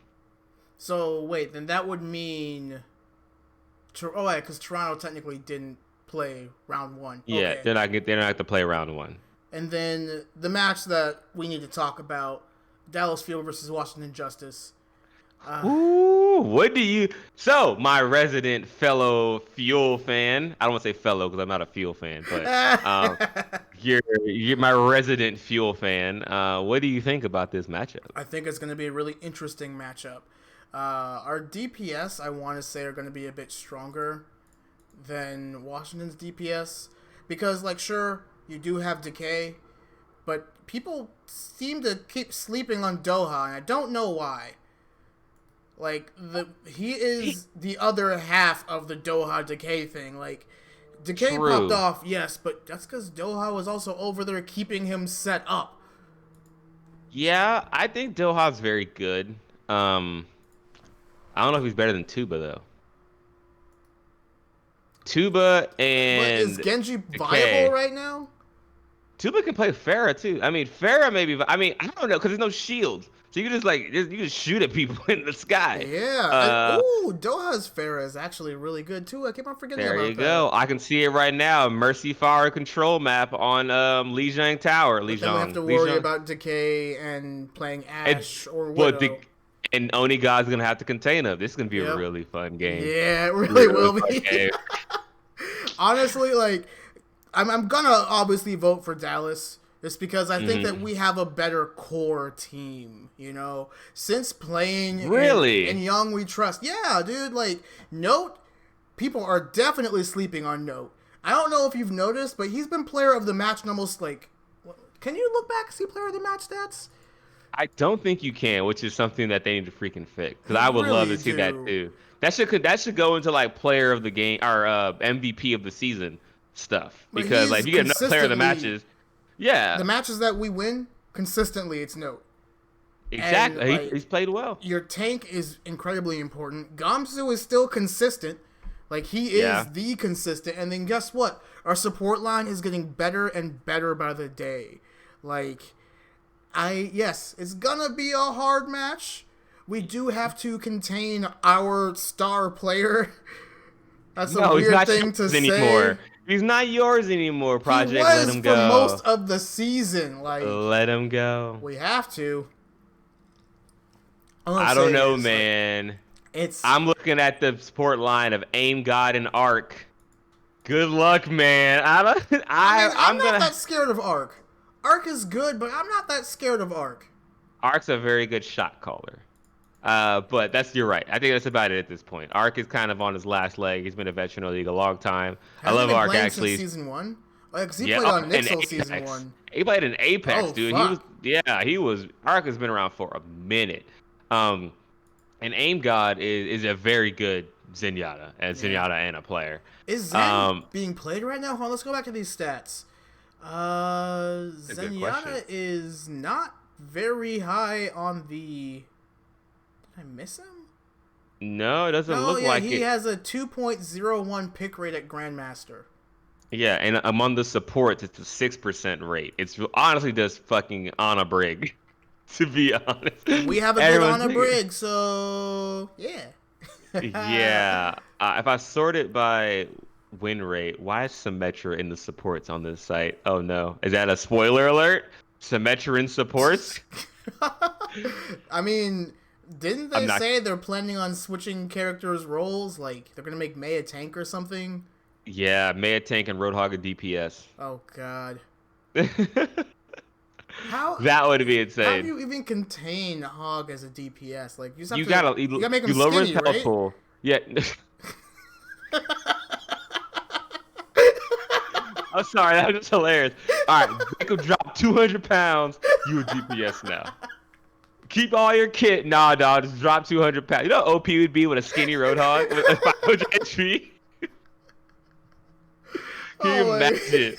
So wait, then that would mean, because Toronto technically didn't play round 1. Yeah, okay. they're not going to play round 1. And then the match that we need to talk about: Dallas Fuel versus Washington Justice. Ooh, what do you? So, my resident fellow Fuel fan. I don't want to say fellow because I'm not a Fuel fan, but you're my resident Fuel fan. What do you think about this matchup? I think it's going to be a really interesting matchup. Our DPS, I want to say, are going to be a bit stronger than Washington's DPS because, like, sure, you do have Decay, but people seem to keep sleeping on Doha, and I don't know why. Like, he is the other half of the Doha Decay thing. Like, Decay popped off, yes, but that's because Doha was also over there keeping him set up. Yeah, I think Doha's very good. I don't know if he's better than Tuba, though. Tuba and... But is Genji viable right now? Tuba can play Pharah, too. I mean, Pharah maybe... I mean, I don't know, because there's no shields. So you can just shoot at people in the sky. Yeah. Doha's Pharah is actually really good too. I keep on forgetting about that. There you go. I can see it right now. Mercy Fire control map on Lijiang Tower. Then we have to worry about Decay and playing Ashe or Widow. And Oni God's gonna have to contain him. This is gonna be a really fun game. Yeah, it really will be. Honestly, like, I'm gonna obviously vote for Dallas. Just because I think that we have a better core team, you know? Since playing in Young We Trust. Yeah, dude, like, Note, people are definitely sleeping on Note. I don't know if you've noticed, but he's been player of the match in almost, like... Can you look back and see player of the match stats? I don't think you can, which is something that they need to freaking fix. Because I would love to see that, too. That should go into, like, player of the game, or MVP of the season stuff. Because, like, if you get enough player of the matches... Yeah. The matches that we win, consistently, it's Note. Exactly. And, like, he's played well. Your tank is incredibly important. Gamsu is still consistent. Like, he is the consistent. And then guess what? Our support line is getting better and better by the day. Like, yes, it's gonna be a hard match. we do have to contain our star player. That's a No, he's weird not thing to yours say. anymore. He's not yours anymore, Project. He Let was him for go. most of the season. Like, Let him go. we have to. I don't know, man. It's. I'm looking at the support line of Aim God and Arc. Good luck, man. I'm not that scared of Arc. Arc is good, but I'm not that scared of Arc. Arc's a very good shot caller. But you're right. I think that's about it at this point. Arc is kind of on his last leg. He's been a veteran of the league a long time. I love Arc actually. Since season 1? Because he played on Nixel season 1. He played in Apex, dude. Fuck. He was. Arc has been around for a minute. And Aim God is a very good Zenyatta and a player. Is Zen being played right now? Hold on, let's go back to these stats. Zenyatta is not very high on the. Did I miss him? No, it doesn't look like it. He has a 2.01 pick rate at Grandmaster. Yeah, and among the supports, it's a 6% rate. It's honestly just fucking Ana Brig, to be honest. We have a good Ana Brig, so yeah. Yeah. If I sort it by win rate, why is Symmetra in the supports on this site? Oh no. Is that a spoiler alert? Symmetra in supports? I mean, didn't they say they're planning on switching characters' roles? Like, they're going to make Mei a tank or something? Yeah, Mei a tank and Roadhog a DPS. Oh, God. That would be insane. How do you even contain Hog as a DPS? Like, you gotta make him skinny, right? Pool. Yeah. I'm sorry, that was just hilarious. All right, make him drop 200 pounds. You a DPS now. Keep all your kit. Nah, dog, just drop 200 pounds. You know what OP would be with a skinny Roadhog with 500 HP? Can you imagine?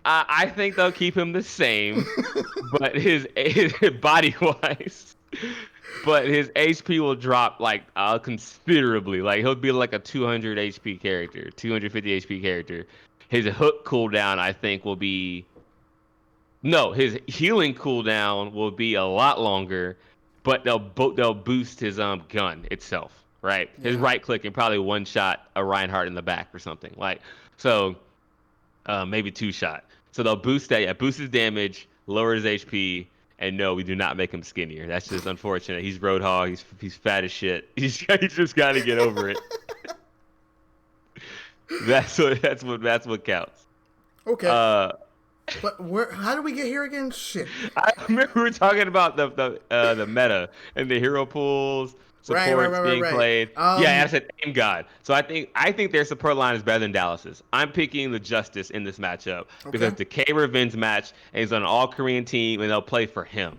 I think they'll keep him the same, but his body-wise, but his HP will drop like considerably. Like he'll be like a 200 HP character, 250 HP character. His hook cooldown, I think, will be his healing cooldown will be a lot longer, but they'll boost his gun itself, right? Yeah. His right click and probably one shot a Reinhardt in the back or something like so. Maybe two shot. So they'll boost that. Yeah, boost his damage, lower his HP, and no, we do not make him skinnier. That's just unfortunate. He's Roadhog. He's fat as shit. He's just got to get over it. That's what counts. Okay. But how do we get here again? Shit. I remember we were talking about the meta and the hero pools. Supports being played. Yeah, I said Aim God. So I think their support line is better than Dallas's. I'm picking the Justice in this matchup because the K Revenge match and he's on an all-Korean team and they'll play for him.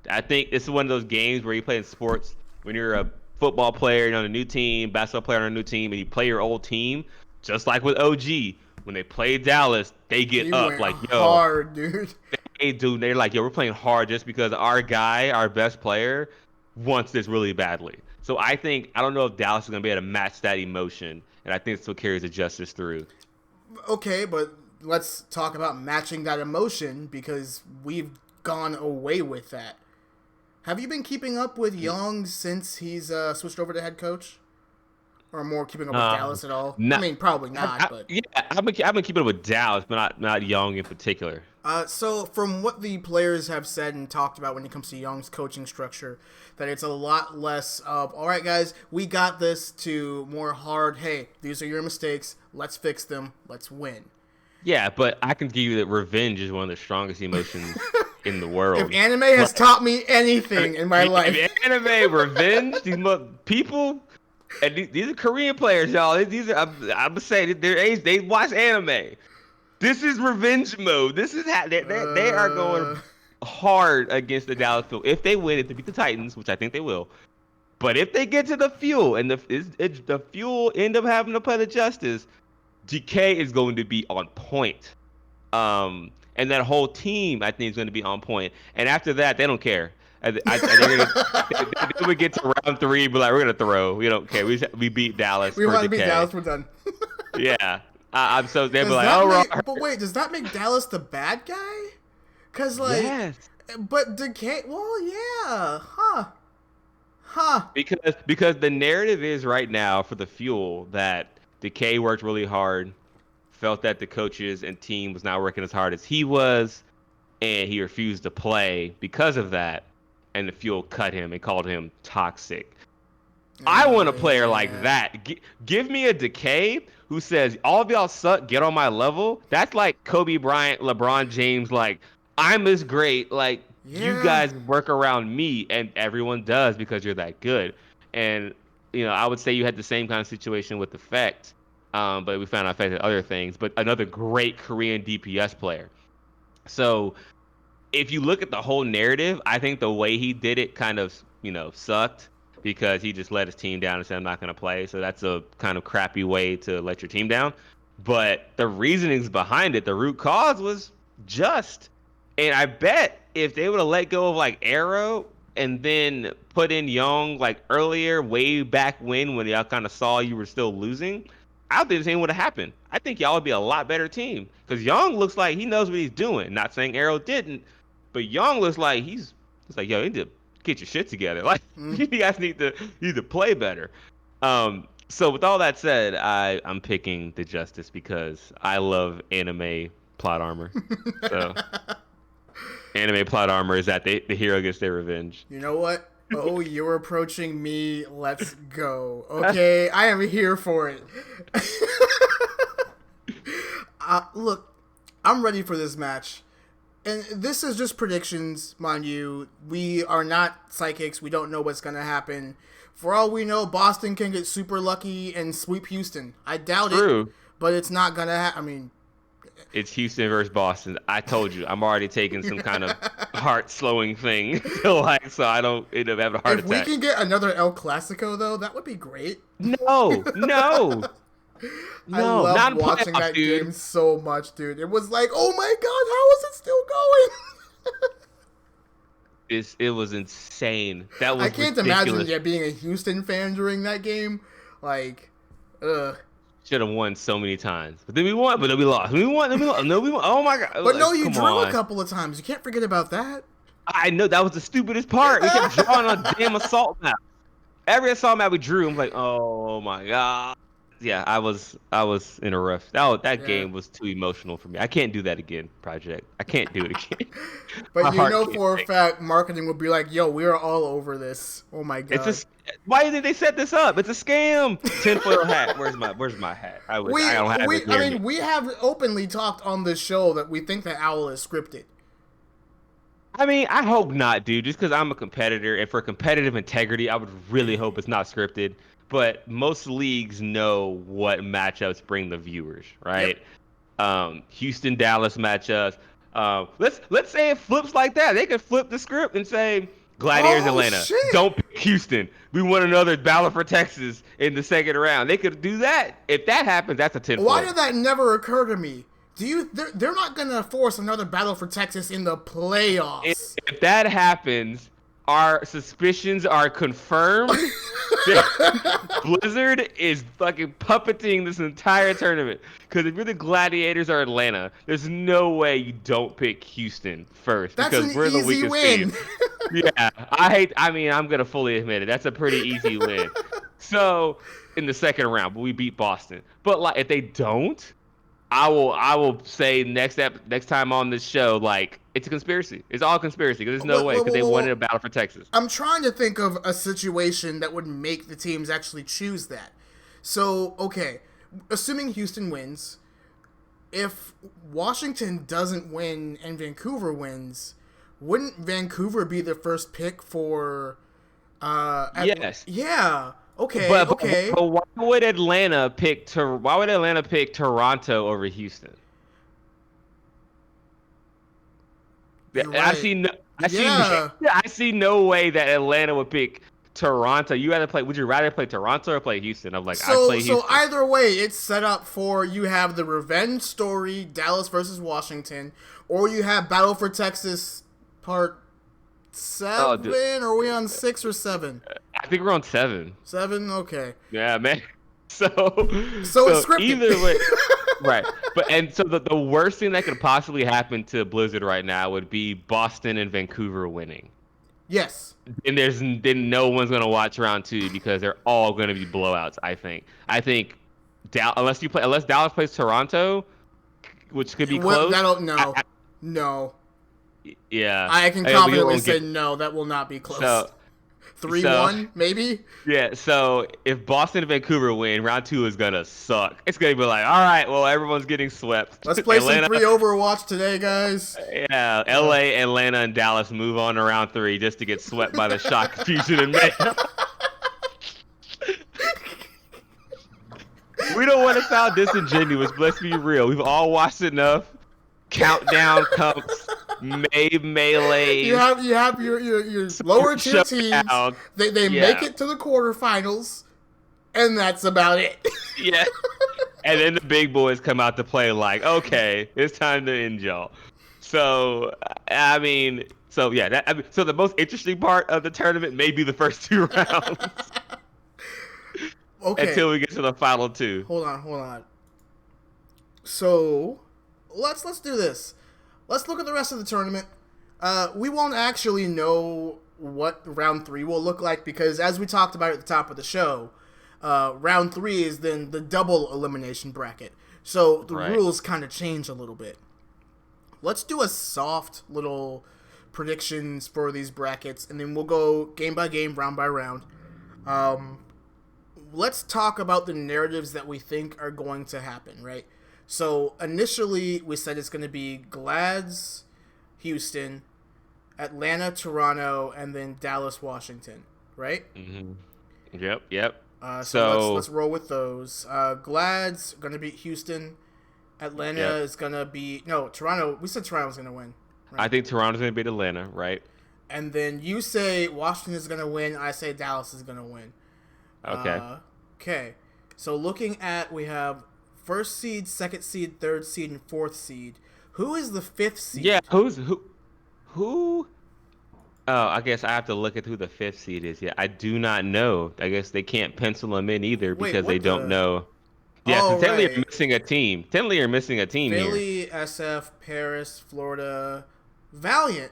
I think this is one of those games where you play in sports when you're a football player on a new team, basketball player on a new team, and you play your old team. Just like with OG, when they play Dallas, they get up like, yo, hard, dude. They're like, yo, we're playing hard just because our guy, our best player, wants this really badly. So I don't know if Dallas is going to be able to match that emotion, and I think that's what carries the Justice through. Okay, but let's talk about matching that emotion because we've gone away with that. Have you been keeping up with Young since he's switched over to head coach? Or more keeping up with Dallas at all? I mean, probably not. But yeah, I've been keeping up with Dallas, but not Young in particular. So from what the players have said and talked about when it comes to Young's coaching structure, that it's a lot less of, all right, guys, we got this, to more hard, hey, these are your mistakes, let's fix them, let's win. Yeah, but I can give you that revenge is one of the strongest emotions in the world. If anime has taught me anything in my life. Anime, revenge, these people... And these are Korean players, y'all. These are I'm gonna say they watch anime. This is revenge mode. This is how they are going hard against the Dallas Fuel. If they win, if they beat the Titans, which I think they will. But if they get to the Fuel and the Fuel end up having to play the Justice, DK is going to be on point. And that whole team, I think, is going to be on point. And after that, they don't care. They would get to round 3, but like, we're gonna throw. We don't care. We beat Dallas. We want to beat Dallas. We're done. Yeah, I'm so they'd be like, oh, but wait, does that make Dallas the bad guy? Cause like, yes. But Decay. Well, yeah, huh? Huh. Because the narrative is right now for the Fuel that Decay worked really hard, felt that the coaches and team was not working as hard as he was, and he refused to play because of that, and the Fuel cut him and called him toxic. I want a player like that. Give me a Decay who says, all of y'all suck, get on my level. That's like Kobe Bryant, LeBron James, like, I'm this great, like, you guys work around me, and everyone does because you're that good. And, I would say you had the same kind of situation with Effect, but we found out Effect had other things, but another great Korean DPS player. So if you look at the whole narrative, I think the way he did it kind of, sucked because he just let his team down and said, I'm not going to play. So that's a kind of crappy way to let your team down. But the reasonings behind it, the root cause was just. And I bet if they would have let go of like Arrow and then put in Young like earlier, way back when y'all kind of saw you were still losing, I don't think the same would have happened. I think y'all would be a lot better team because Young looks like he knows what he's doing. Not saying Arrow didn't, but Young looks like he's like, yo, you need to get your shit together. Like you guys need to play better. So with all that said, I'm picking the Justice because I love anime plot armor. So anime plot armor is that the hero gets their revenge. You know what? Oh, you're approaching me. Let's go. Okay, I am here for it. Look, I'm ready for this match. And this is just predictions, mind you. We are not psychics. We don't know what's going to happen. For all we know, Boston can get super lucky and sweep Houston. I doubt it, but it's not going to happen. I mean, it's Houston versus Boston. I told you, I'm already taking some kind of heart-slowing thing so I don't end up having a heart attack. If we can get another El Clasico, though, that would be great. No. I love watching that game so much, dude. It was like, oh my god, how is it still going? It was insane. That was I can't ridiculous. imagine being a Houston fan during that game. Like, ugh. Should have won so many times. But then we won, but then we lost. We won, then we lost. No, we won. Oh my god. But no, you drew a couple of times. You can't forget about that. I know, that was the stupidest part. We kept drawing on a damn assault map. Every assault map we drew, I'm like, oh my god. Yeah, I was in a rough. That game was too emotional for me. I can't do that again, Project. I can't do it again. But for a fact, marketing would be like, "Yo, we are all over this." Oh my god! Why did they set this up? It's a scam. Tinfoil hat. Where's my hat? I don't have it. I mean, we have openly talked on this show that we think that Owl is scripted. I mean, I hope not, dude. Just because I'm a competitor, and for competitive integrity, I would really hope it's not scripted. But most leagues know what matchups bring the viewers, right? Yep. Houston-Dallas matchups. Let's say it flips like that. They could flip the script and say, Gladiators Atlanta. Shit. Don't pick Houston. We want another Battle for Texas in the second round. They could do that. If that happens, that's a 10. Why did that never occur to me? They're not gonna force another Battle for Texas in the playoffs. If that happens, our suspicions are confirmed. Blizzard is fucking puppeting this entire tournament. Because if you're the Gladiators or Atlanta, there's no way you don't pick Houston first. That's because we're the weakest win. team. Yeah, I'm gonna fully admit it. That's a pretty easy win. So in the second round, but we beat Boston. But like, if they don't, I will say next time on this show, like, it's a conspiracy. It's all conspiracy because there's no way because they wanted a Battle for Texas. I'm trying to think of a situation that would make the teams actually choose that. So, okay, assuming Houston wins, if Washington doesn't win and Vancouver wins, wouldn't Vancouver be the first pick for? Yes. Yeah. Okay. Okay. But why would Atlanta pick Toronto over Houston? Right. I see no way that Atlanta would pick Toronto. Would you rather play Toronto or play Houston? I'm like, I play Houston. So either way, it's set up for you have the revenge story, Dallas versus Washington, or you have Battle for Texas Part 7. Are we on 6 or 7? I think we're on 7. 7? Okay. Yeah, man. So it's scripted. Either way, right. So the worst thing that could possibly happen to Blizzard right now would be Boston and Vancouver winning. Yes. then no one's gonna watch round 2 because they're all gonna be blowouts. I think unless Dallas plays Toronto, which could be Well, close. that'll no, no. Yeah, I can yeah, we confidently won't say get no. That will not be close. so 3-1, maybe. yeah. So if Boston and Vancouver win, round 2 is gonna suck. It's gonna be like, all right, well everyone's getting swept. Let's play Atlanta, some 3 Overwatch today, guys. yeah, LA, Atlanta, and Dallas move on to round 3 just to get swept by the shock, confusion, and mayhem. We don't want to sound disingenuous, but let's be real. We've all watched enough countdown cups, melee. You have your lower tier teams. They make it to the quarterfinals, and that's about it. Yeah. And then the big boys come out to play like, okay, it's time to end y'all. So I mean, so yeah, so the most interesting part of the tournament may be the first 2 rounds. Okay. Until we get to the final 2. Hold on. So, let's do this. Let's look at the rest of the tournament. We won't actually know what round 3 will look like because, as we talked about at the top of the show, round 3 is then the double elimination bracket. So the rules kind of change a little bit. Let's do a soft little predictions for these brackets, and then we'll go game by game, round by round. Let's talk about the narratives that we think are going to happen, right? So initially we said it's going to be Glads, Houston, Atlanta, Toronto, and then Dallas, Washington, right? Mm-hmm. Yep. So let's roll with those. Glad's going to beat Houston. Atlanta is going to be... No, Toronto. We said Toronto was going to win. Right? I think Toronto's going to beat Atlanta, right? And then you say Washington is going to win. I say Dallas is going to win. Okay. Okay. So looking at, we have first seed, second seed, third seed, and fourth seed. Who is the fifth seed? Yeah, who? Oh, I guess I have to look at who the fifth seed is. Yeah, I do not know. I guess they can't pencil them in either because they don't know. Yeah, so technically you're missing a team. Philly, here. SF, Paris, Florida, Valiant.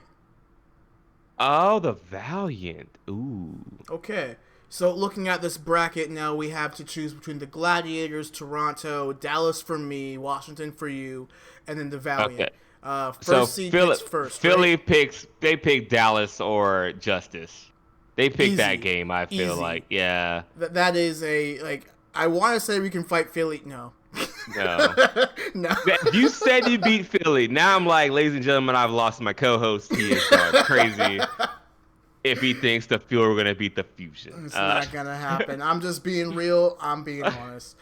Oh, the Valiant. Ooh. Okay. So looking at this bracket now, we have to choose between the Gladiators, Toronto, Dallas for me, Washington for you, and then the Valiant. Okay. First seed picks first. Philly right? They pick Dallas or Justice. They pick Easy. that game. I feel like, yeah. That is I want to say we can fight Philly. No. No. No. You said you beat Philly. Now I'm like, ladies and gentlemen, I've lost my co-host. He is crazy. If he thinks the Fuel are gonna beat the Fusion, it's not gonna happen. I'm just being real. I'm being honest.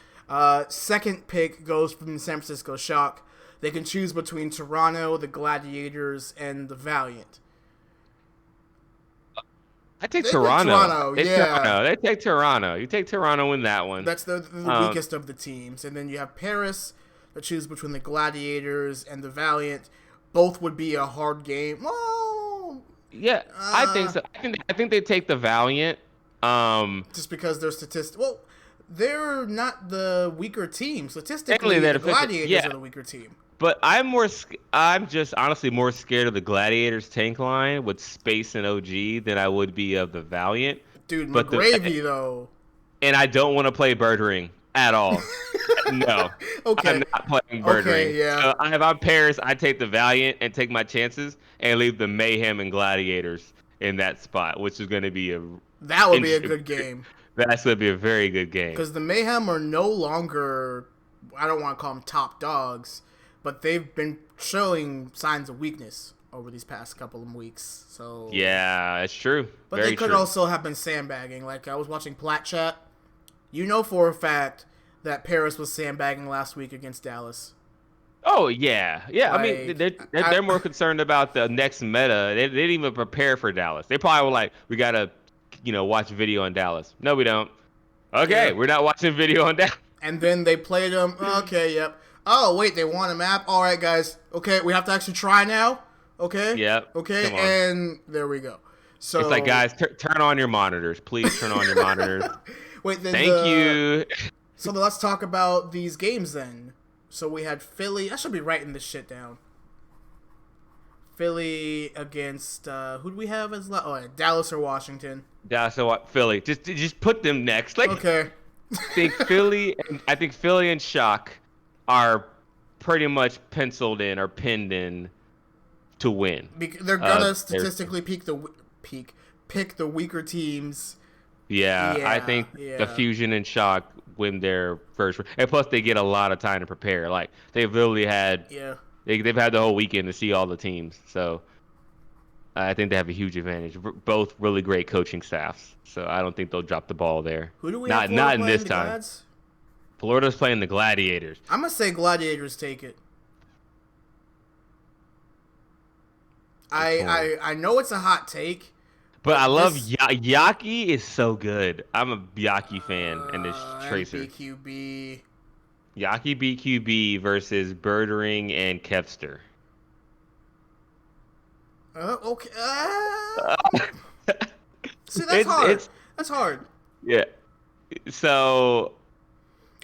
Second pick goes from the San Francisco Shock. They can choose between Toronto, the Gladiators, and the Valiant. I take Toronto. They take Toronto. You take Toronto in that one. That's the weakest of the teams. And then you have Paris that choose between the Gladiators and the Valiant. Both would be a hard game. Well, yeah, I think so. I think they take the Valiant. Just because they're Well, they're not the weaker team. Statistically, the Gladiators are the weaker team. But I'm just honestly more scared of the Gladiators tank line with Space and OG than I would be of the Valiant. Dude, McGravy though. And I don't want to play Bird Ring at all. No. Okay. I'm not playing Bird Ring. Yeah. So if I'm Paris, I take the Valiant and take my chances and leave the Mayhem and Gladiators in that spot, which is going to be that would be a good game. That's going to be a very good game. Because the Mayhem are no longer, I don't want to call them top dogs, but they've been showing signs of weakness over these past couple of weeks. So yeah, it's true. But they could also have been sandbagging. Like I was watching Plat Chat. You know for a fact that Paris was sandbagging last week against Dallas. Oh yeah. I mean, they're more concerned about the next meta. They didn't even prepare for Dallas. They probably were like, we gotta, watch video on Dallas. No, we don't. Okay, we're not watching video on Dallas. And then they played them. Okay, yep. Oh wait, they want a map. All right, guys. Okay, we have to actually try now. Okay. Yep. Okay, and there we go. So it's like, guys, turn on your monitors, please. Turn on your monitors. Wait. Thank you. So let's talk about these games then. So we had Philly. I should be writing this shit down. Philly against who do we have as Dallas or Washington? Dallas or Philly. Just put them next. Like Okay. I think Philly and Shock are pretty much penciled in or pinned in to win. They're gonna statistically pick the weaker teams. Yeah, I think the Fusion and Shock win their first, and plus they get a lot of time to prepare. Like they've literally had, they've had the whole weekend to see all the teams. So I think they have a huge advantage. Both really great coaching staffs, so I don't think they'll drop the ball there. Who do we have? Not in this time. Florida's playing the Gladiators. I'm gonna say Gladiators take it. I know it's a hot take, but I love Yaki is so good. I'm a Yaki fan, and this Tracer. BQB. Yaki BQB versus Birdering and Kevster. Okay. See, that's hard. That's hard. Yeah. So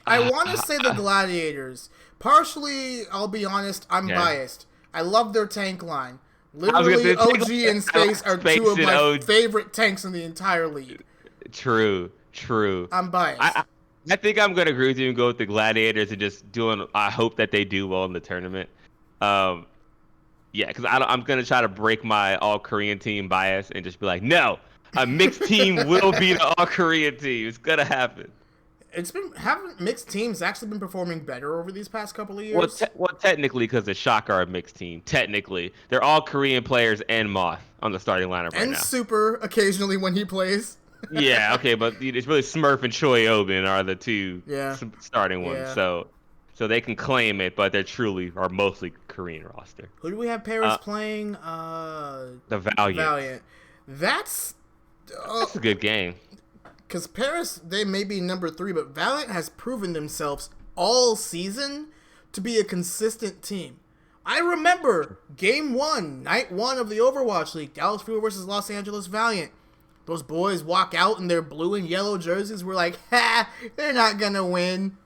I want to say the Gladiators. Partially, I'll be honest, I'm biased. I love their tank line. Literally, OG and Space are two of my favorite tanks in the entire league. True. I'm biased. I think I'm going to agree with you and go with the Gladiators and just I hope that they do well in the tournament. Yeah, because I'm going to try to break my all-Korean team bias and just be like, no, a mixed team will be the all-Korean team. It's going to happen. Haven't mixed teams actually been performing better over these past couple of years? Well, technically, because the Shock are a mixed team. Technically, they're all Korean players and Moth on the starting lineup right now. And Super occasionally when he plays. Yeah, okay, but it's really Smurf and Choi Obin are the two starting ones. Yeah. So they can claim it, but they truly are mostly Korean roster. Who do we have Paris playing? The Valiant. That's a good game. Because Paris, they may be number 3, but Valiant has proven themselves all season to be a consistent team. I remember Game 1, Night 1 of the Overwatch League, Dallas Fuel versus Los Angeles Valiant. Those boys walk out in their blue and yellow jerseys. We're like, they're not going to win.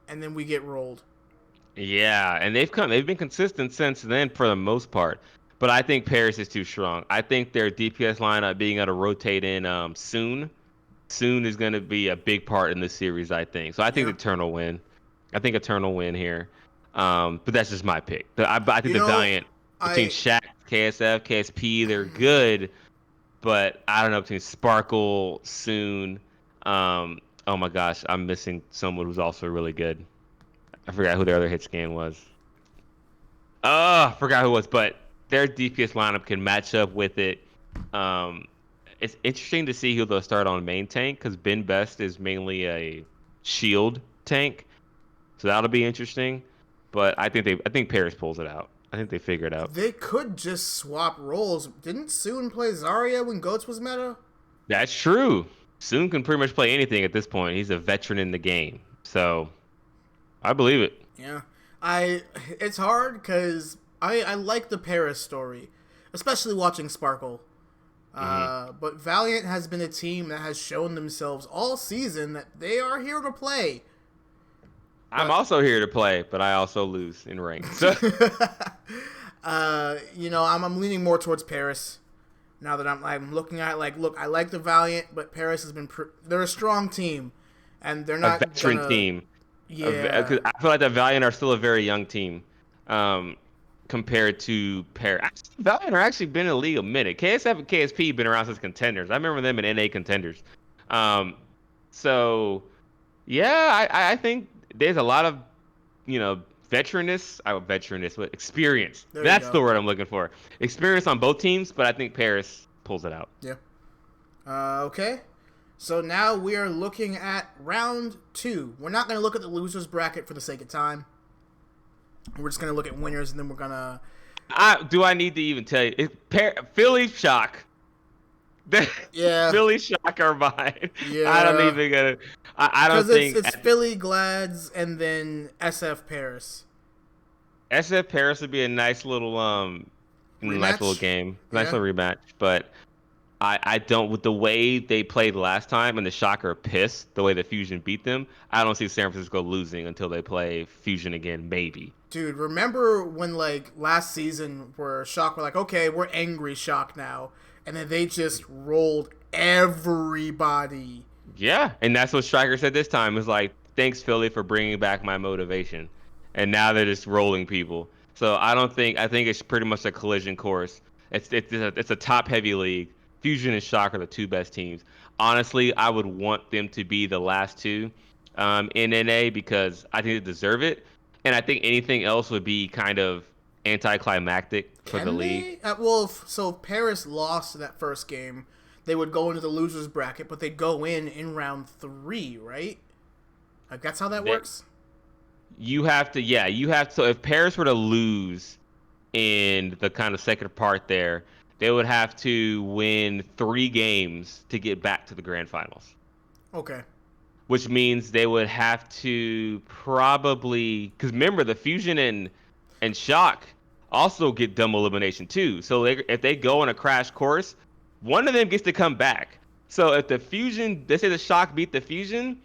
And then we get rolled. Yeah, and they've been consistent since then for the most part. But I think Paris is too strong. I think their DPS lineup being able to rotate in soon is going to be a big part in this series, I think. So I think Eternal win. I think Eternal win here. But that's just my pick. I think the Valiant, between Shaq, KSF, KSP, they're good. But I don't know, between Sparkle, Soon. Oh my gosh, I'm missing someone who's also really good. I forgot who their other hit scan was. I forgot who it was, but their DPS lineup can match up with it. It's interesting to see who they'll start on main tank because Ben Best is mainly a shield tank, so that'll be interesting. But I think Paris pulls it out. I think they figure it out. They could just swap roles. Didn't Soon play Zarya when Goats was meta? That's true. Soon can pretty much play anything at this point. He's a veteran in the game, so I believe it. Yeah, it's hard because I like the Paris story, especially watching Sparkle. But Valiant has been a team that has shown themselves all season that they are here to play. I'm also here to play, but I also lose in rank. So. I'm leaning more towards Paris now that I'm looking at it. Look, I like the Valiant, but Paris has been they're a strong team, and they're not a veteran team. Yeah, I feel like the Valiant are still a very young team. Compared to Paris. Valiant are actually been in the league a minute. KSF and KSP been around since contenders. I remember them in NA contenders. So, yeah, I think there's a lot of, experience. That's the word I'm looking for. Experience on both teams, but I think Paris pulls it out. Yeah. Okay. So now we are looking at round 2. We're not going to look at the losers bracket for the sake of time. We're just going to look at winners, and then we're going to... Do I need to even tell you? Philly Shock. Yeah. Philly Shock are mine. Yeah. I don't even gonna... I don't think... It's Philly Glads and then SF Paris. SF Paris would be a nice little game. Nice little rematch. But I don't, with the way they played last time and the Shocker pissed the way the Fusion beat them. I don't see San Francisco losing until they play Fusion again, maybe. Dude, remember when like last season where Shock were like, okay, we're angry Shock now, and then they just rolled everybody. Yeah, and that's what Striker said this time. Is like, thanks Philly for bringing back my motivation, and now they're just rolling people. So I think it's pretty much a collision course. It's a top heavy league. Fusion and Shock are the two best teams. Honestly, I would want them to be the last two in NA because I think they deserve it, and I think anything else would be kind of anticlimactic for the Can league. they? Well, so if Paris lost that first game, they would go into the losers bracket, but they'd go in round 3, right? Like that's how that works. You have to, yeah, you have to. So if Paris were to lose in the kind of second part there, they would have to win 3 games to get back to the grand finals, Okay. which means they would have to probably, because remember the Fusion and Shock also get double elimination too. So if they go on a crash course, one of them gets to come back. So if the Fusion, they say the Shock beat the Fusion,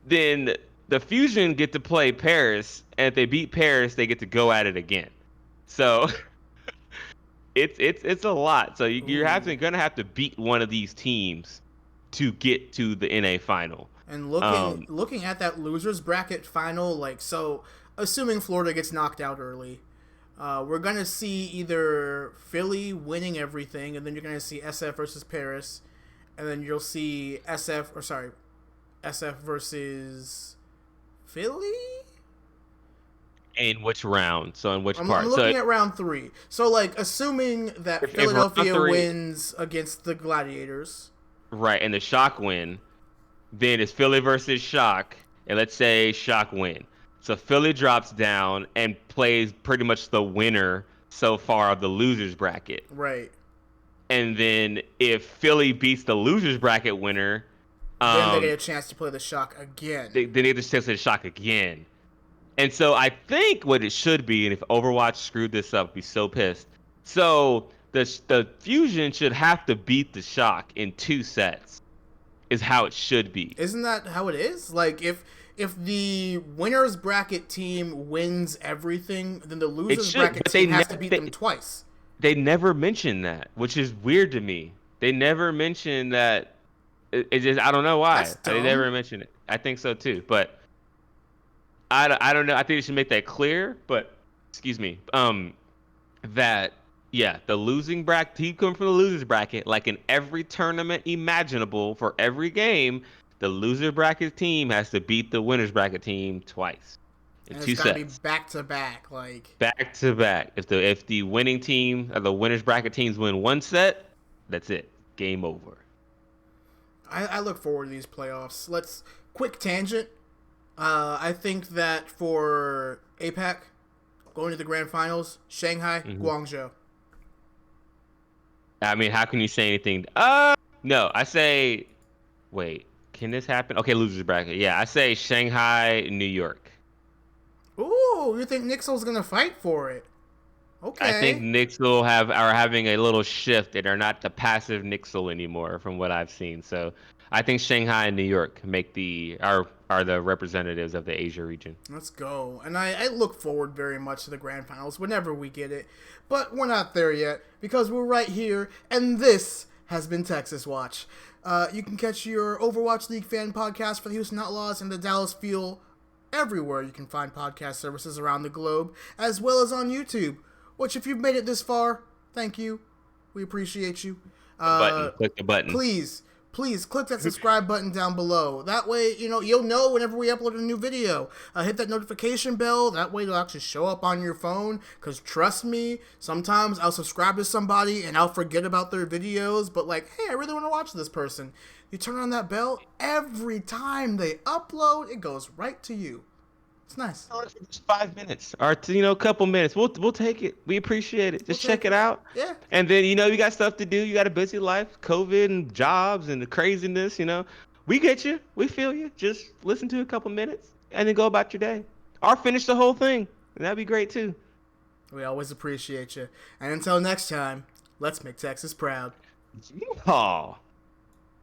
then the Fusion get to play Paris, and if they beat Paris, they get to go at it again. So it's a lot. So gonna have to beat one of these teams to get to the NA final. And looking at that losers bracket final, like so, assuming Florida gets knocked out early, we're gonna see either Philly winning everything, and then you're gonna see SF versus Paris, and then you'll see SF versus Philly. In which round? So in which part? I'm looking at round 3. So like, assuming that if Philadelphia round 3 wins against the Gladiators. right, and the Shock win, then it's Philly versus Shock, and let's say Shock win. So Philly drops down and plays pretty much the winner so far of the losers bracket. Right. And then if Philly beats the losers bracket winner, Then they get a chance to play the Shock again. they get the chance to Shock again. And so I think what it should be, and if Overwatch screwed this up, I'd be so pissed. So the Fusion should have to beat the Shock in 2 sets, is how it should be. Isn't that how it is? Like if the winners bracket team wins everything, then the losers bracket team has to beat them twice. They never mention that, which is weird to me. They never mention that. It just, I don't know why. They never mention it. I think so too, but I don't know. I think they should make that clear. But excuse me, that yeah, the losing bracket team coming from the losers bracket, like in every tournament imaginable for every game, the loser bracket team has to beat the winners bracket team twice in And 2 it's gotta sets. be back to back, like Back to back. If the winning team or the winners bracket teams win 1 set, that's it. Game over. I look forward to these playoffs. Let's quick tangent. I think that for APAC, going to the grand finals, Shanghai, Guangzhou. I mean, how can you say anything? No, I say, wait, can this happen? Okay, losers bracket. Yeah, I say Shanghai, New York. Ooh, you think Nixel's gonna fight for it? Okay. I think Nixel are having a little shift. They are not the passive Nixel anymore, from what I've seen. So I think Shanghai and New York make are the representatives of the Asia region. Let's go. And I look forward very much to the grand finals whenever we get it. But we're not there yet because we're right here, and this has been Texas Watch. You can catch your Overwatch League fan podcast for the Houston Outlaws and the Dallas Fuel everywhere you can find podcast services around the globe, as well as on YouTube. Which, if you've made it this far, thank you. We appreciate you. Click the button. Please click that subscribe button down below. That way, you'll know whenever we upload a new video. Hit that notification bell. That way it'll actually show up on your phone. Because trust me, sometimes I'll subscribe to somebody and I'll forget about their videos. But like, hey, I really want to watch this person. You turn on that bell, every time they upload, it goes right to you. It's nice. Just 5 minutes or a couple minutes. We'll take it. We appreciate it. Just check it out. Yeah. And then you got stuff to do. You got a busy life, COVID and jobs and the craziness. We get you. We feel you. Just listen to a couple minutes and then go about your day, or finish the whole thing. And that'd be great too. We always appreciate you. And until next time, let's make Texas proud. Oh,